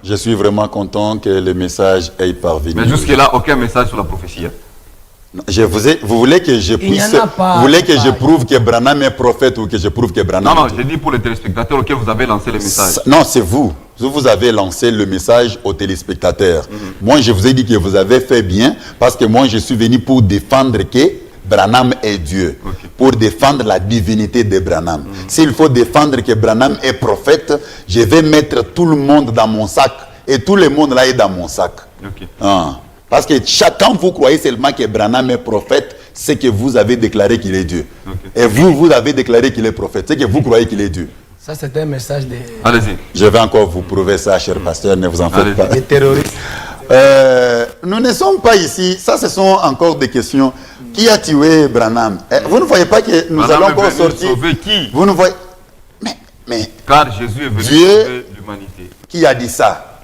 Je suis vraiment content que le message ait parvenu. Mais jusque-là, aucun message sur la prophétie. Vous voulez que je puisse, vous voulez que je prouve que Branham est prophète ou que je prouve que Branham... Non, j'ai dit pour les téléspectateurs auxquels vous avez lancé le message. Non, c'est vous. Vous avez lancé le message aux téléspectateurs. Moi, je vous ai dit que vous avez fait bien parce que moi, je suis venu pour défendre que Branham est Dieu. Pour défendre la divinité de Branham. S'il faut défendre que Branham est prophète, je vais mettre tout le monde dans mon sac. Et tout le monde là est dans mon sac. Parce que quand vous croyez seulement que Branham est prophète, c'est que vous avez déclaré qu'il est Dieu. Et vous avez déclaré qu'il est prophète. C'est que vous croyez qu'il est Dieu. Ça, c'est un message de... Allez-y. Je vais encore vous prouver ça, cher pasteur, ne vous en faites pas. Des terroristes. Nous ne sommes pas ici. Ça, ce sont encore des questions. Qui a tué Branham? Vous ne voyez pas que nous allons encore sortir... Sauver qui? Vous ne voyez... Mais... Car Jésus est venu Dieu, sauver l'humanité. Qui a dit ça?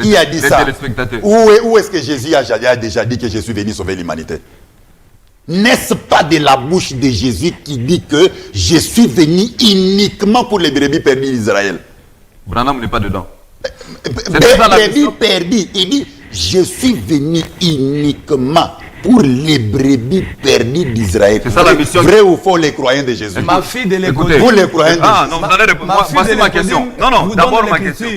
Qui a dit les ça? téléspectateurs. Où est-ce que Jésus a déjà dit que je suis venu sauver l'humanité? N'est-ce pas de la bouche de Jésus qui dit que je suis venu uniquement pour les brebis perdues d'Israël? Branham n'est pas dedans. Brebis perdues. Il dit, je suis venu uniquement pour les brebis perdues d'Israël. C'est ça la mission. Vrai ou faux, les croyants de Jésus? Ma fille de l'école. Vous les croyants de Jésus? Ah non, vous allez répondre. Voici ma question. Non, d'abord ma question.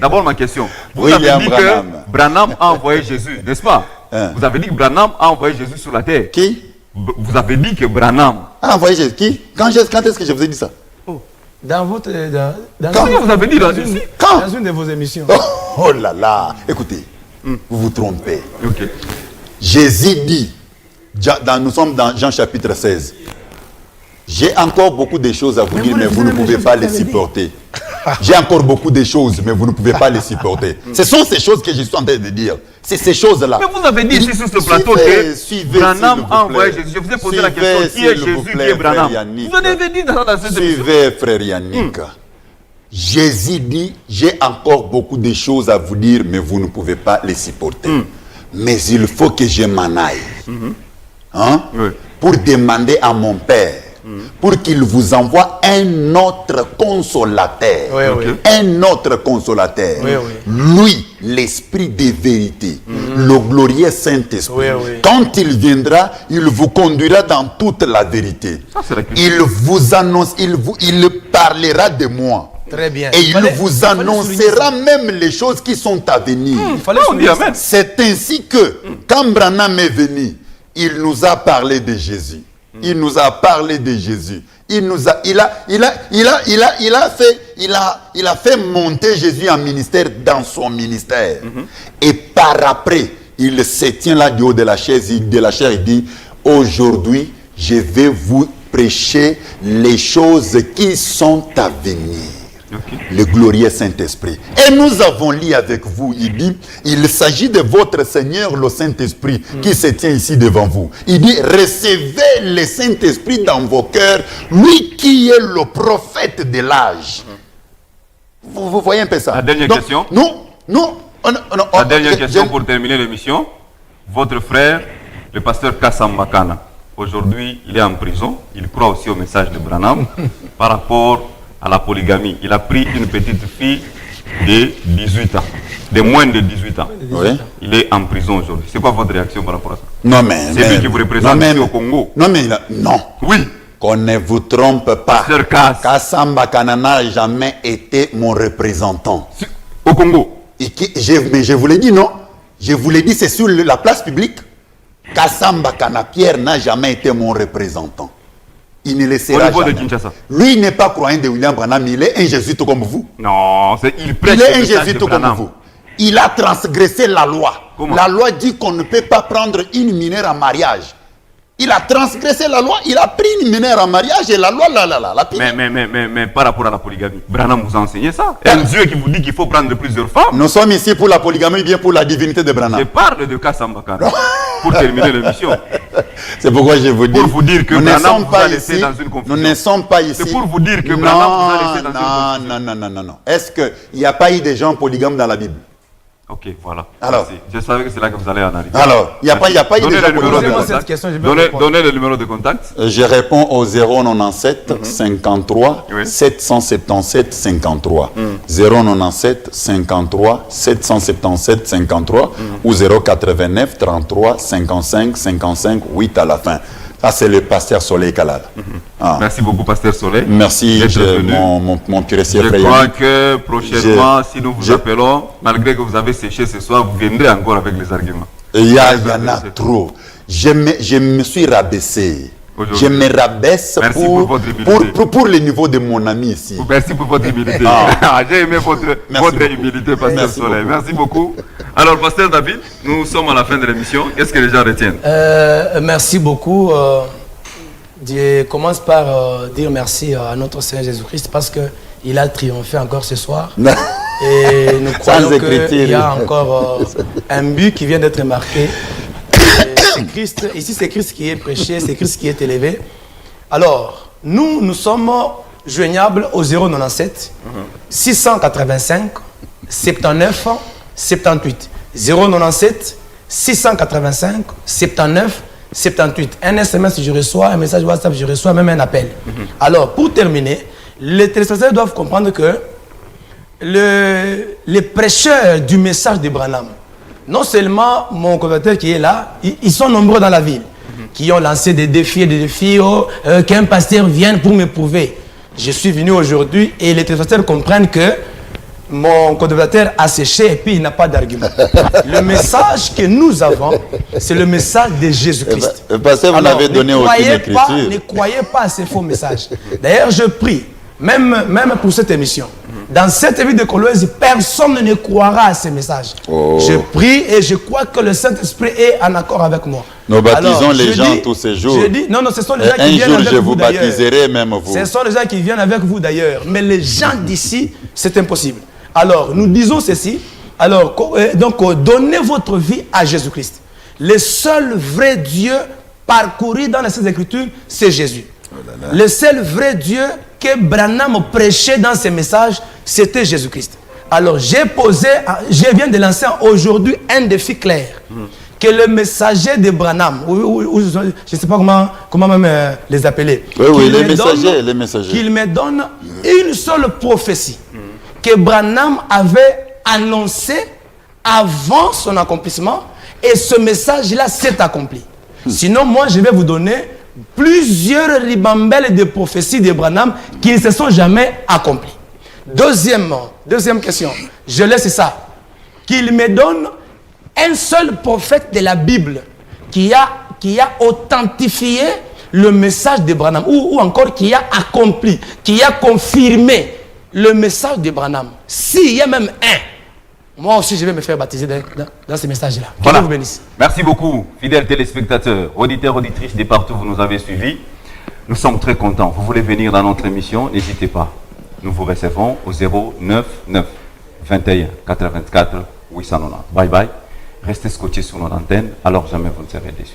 D'abord ma question. Vous avez dit que Branham a envoyé Jésus, n'est-ce pas? Vous avez dit que Branham a envoyé Jésus sur la terre. Qui? Vous avez dit que Branham a envoyé Jésus. Qui? Quand est-ce que je vous ai dit ça? Dans votre. Quand vous avez dit quand? Dans une de vos émissions. Oh là là. Écoutez, vous vous trompez. Ok. Jésus dit, nous sommes dans Jean chapitre 16. J'ai encore beaucoup de choses à vous dire, mais vous ne pouvez pas les supporter. J'ai encore beaucoup de choses, mais vous ne pouvez pas les supporter. Ce sont ces choses que je suis en train de dire. C'est ces choses-là. Mais vous avez dit ici sur ce plateau que Branham a envoyé Jésus. Je vous ai posé la question, qui est Jésus, qui est Branham? Vous avez dit dans cette émission. Suivez, frère Yannick. Jésus dit, j'ai encore beaucoup de choses à vous dire, mais vous ne pouvez pas les supporter. Mais il faut que je m'en aille. Pour demander à mon Père, pour qu'il vous envoie un autre consolateur. Un autre consolateur. Lui, l'esprit de vérité, le glorieux Saint-Esprit. Quand il viendra, il vous conduira dans toute la vérité. Il vous annonce, il parlera de moi. Très bien. Et il vous annoncera même les choses qui sont à venir. C'est ainsi que, quand Branham est venu, il nous a parlé de Jésus. Il nous a parlé de Jésus. Il a fait monter Jésus en ministère dans son ministère. Et par après, il se tient là du haut de la chaise, il dit, aujourd'hui, je vais vous prêcher les choses qui sont à venir. Le glorieux Saint-Esprit. Et nous avons lu avec vous, il dit, il s'agit de votre Seigneur, le Saint-Esprit, qui se tient ici devant vous. Il dit, recevez le Saint-Esprit dans vos cœurs, lui qui est le prophète de l'âge. Vous voyez un peu ça? La dernière question. La dernière question pour terminer l'émission. Votre frère, le pasteur Kassam Bakana, aujourd'hui, il est en prison. Il croit aussi au message de Branham par rapport à la polygamie. Il a pris une petite fille de 18 ans, de moins de 18 ans. Il est en prison aujourd'hui. C'est quoi votre réaction par rapport à ça? Non, mais... C'est lui qui vous représente ici au Congo. Non, mais... Non. Oui. Qu'on ne vous trompe pas. Kassam Bakana n'a jamais été mon représentant. Au Congo? Mais je vous l'ai dit, non? Je vous l'ai dit, c'est sur la place publique. Kassam Bakana Pierre n'a jamais été mon représentant. Il ne le sera jamais. Lui, il n'est pas croyant de William Branham, il est un jésuite comme vous. Non, il prêche. Il est un jésuite comme vous. Il a transgressé la loi. Comment? La loi dit qu'on ne peut pas prendre une mineure en mariage. Il a transgressé la loi, il a pris une mineure en mariage et la loi la pire. Mais par rapport à la polygamie, Branham vous a enseigné ça. Un Dieu qui vous dit qu'il faut prendre plusieurs femmes. Nous sommes ici pour la polygamie, bien pour la divinité de Branham. Je parle de Kassam Bakana pour terminer l'émission. C'est pourquoi je vous dis. Pour vous dire que Branham vous a laissé dans une confusion. Nous ne sommes pas ici. C'est pour vous dire que Branham vous a laissé dans une confusion. Non. Est-ce qu'il n'y a pas eu des gens polygames dans la Bible? Ok, voilà. Alors, je savais que c'est là que vous allez en arriver. Alors, il n'y a pas eu de gens polygames. Donnez le numéro de contact. Je réponds au 097 53 777 53. 097 53 777 53 ou 089 33 55 55 8 à la fin. Ça, c'est le pasteur Soleil Kalal. Merci beaucoup, pasteur Soleil. Merci, mon pur frère. Je crois que prochainement, si nous vous appelons, malgré que vous avez séché ce soir, vous viendrez encore avec les arguments. Il y en a trop. Je me suis rabaissé. Je me rabaisse pour le niveau de mon ami ici. Merci pour votre humilité. J'ai aimé votre humilité, pasteur Soleil. Merci beaucoup. Alors, pasteur David, nous sommes à la fin de l'émission. Qu'est-ce que les gens retiennent? Merci beaucoup. Je commence par dire merci à notre Seigneur Jésus-Christ parce qu'il a triomphé encore ce soir. Et nous croyons qu'il y a encore un but qui vient d'être marqué. Christ, ici, c'est Christ qui est prêché, c'est Christ qui est élevé. Alors, nous sommes joignables au 097 685 79 78. 097 685 79 78. Un SMS, je reçois, un message WhatsApp, je reçois, même un appel. Alors, pour terminer, les téléspectateurs doivent comprendre que les prêcheurs du message de Branham, non seulement mon collaborateur qui est là, ils sont nombreux dans la ville, qui ont lancé des défis, qu'un pasteur vienne pour me prouver. Je suis venu aujourd'hui et les téléspectateurs comprennent que mon collaborateur a séché et puis il n'a pas d'argument. Le message que nous avons, c'est le message de Jésus-Christ. Parce que vous n'avez donné aucune écriture. Ne croyez pas à ces faux messages. D'ailleurs, je prie, même pour cette émission, dans cette vie de Colosse, personne ne croira à ces messages. Oh. Je prie et je crois que le Saint-Esprit est en accord avec moi. Nous baptisons les gens tous ces jours. Je dis, non, ce sont les gens qui viennent un jour, avec je vous vous baptiserai, même vous. Ce sont les gens qui viennent avec vous d'ailleurs. Mais les gens d'ici, c'est impossible. Alors, nous disons ceci. Alors, donnez votre vie à Jésus-Christ. Le seul vrai Dieu parcouru dans les Saintes Écritures, c'est Jésus. Le seul vrai Dieu que Branham prêchait dans ses messages, c'était Jésus-Christ. Alors, je viens de lancer aujourd'hui un défi clair. Que le messager de Branham, je ne sais pas comment même les appeler. Oui, les messagers. Qu'il me donne une seule prophétie que Branham avait annoncée avant son accomplissement et ce message-là s'est accompli. Sinon, moi, je vais vous donner plusieurs ribambelles de prophéties de Branham qui ne se sont jamais accomplies. Deuxième question, je laisse ça. Qu'il me donne un seul prophète de la Bible qui a authentifié le message de Branham ou encore qui a accompli, qui a confirmé le message de Branham. S'il y a même un, moi aussi je vais me faire baptiser dans ce message-là. Voilà. Vous bénisse. Merci beaucoup, fidèles téléspectateurs, auditeurs, auditrices de partout où vous nous avez suivis. Nous sommes très contents. Vous voulez venir dans notre émission, n'hésitez pas. Nous vous recevons au 099 21 84 890. Bye bye. Restez scotchés sur notre antenne, alors jamais vous ne serez déçus.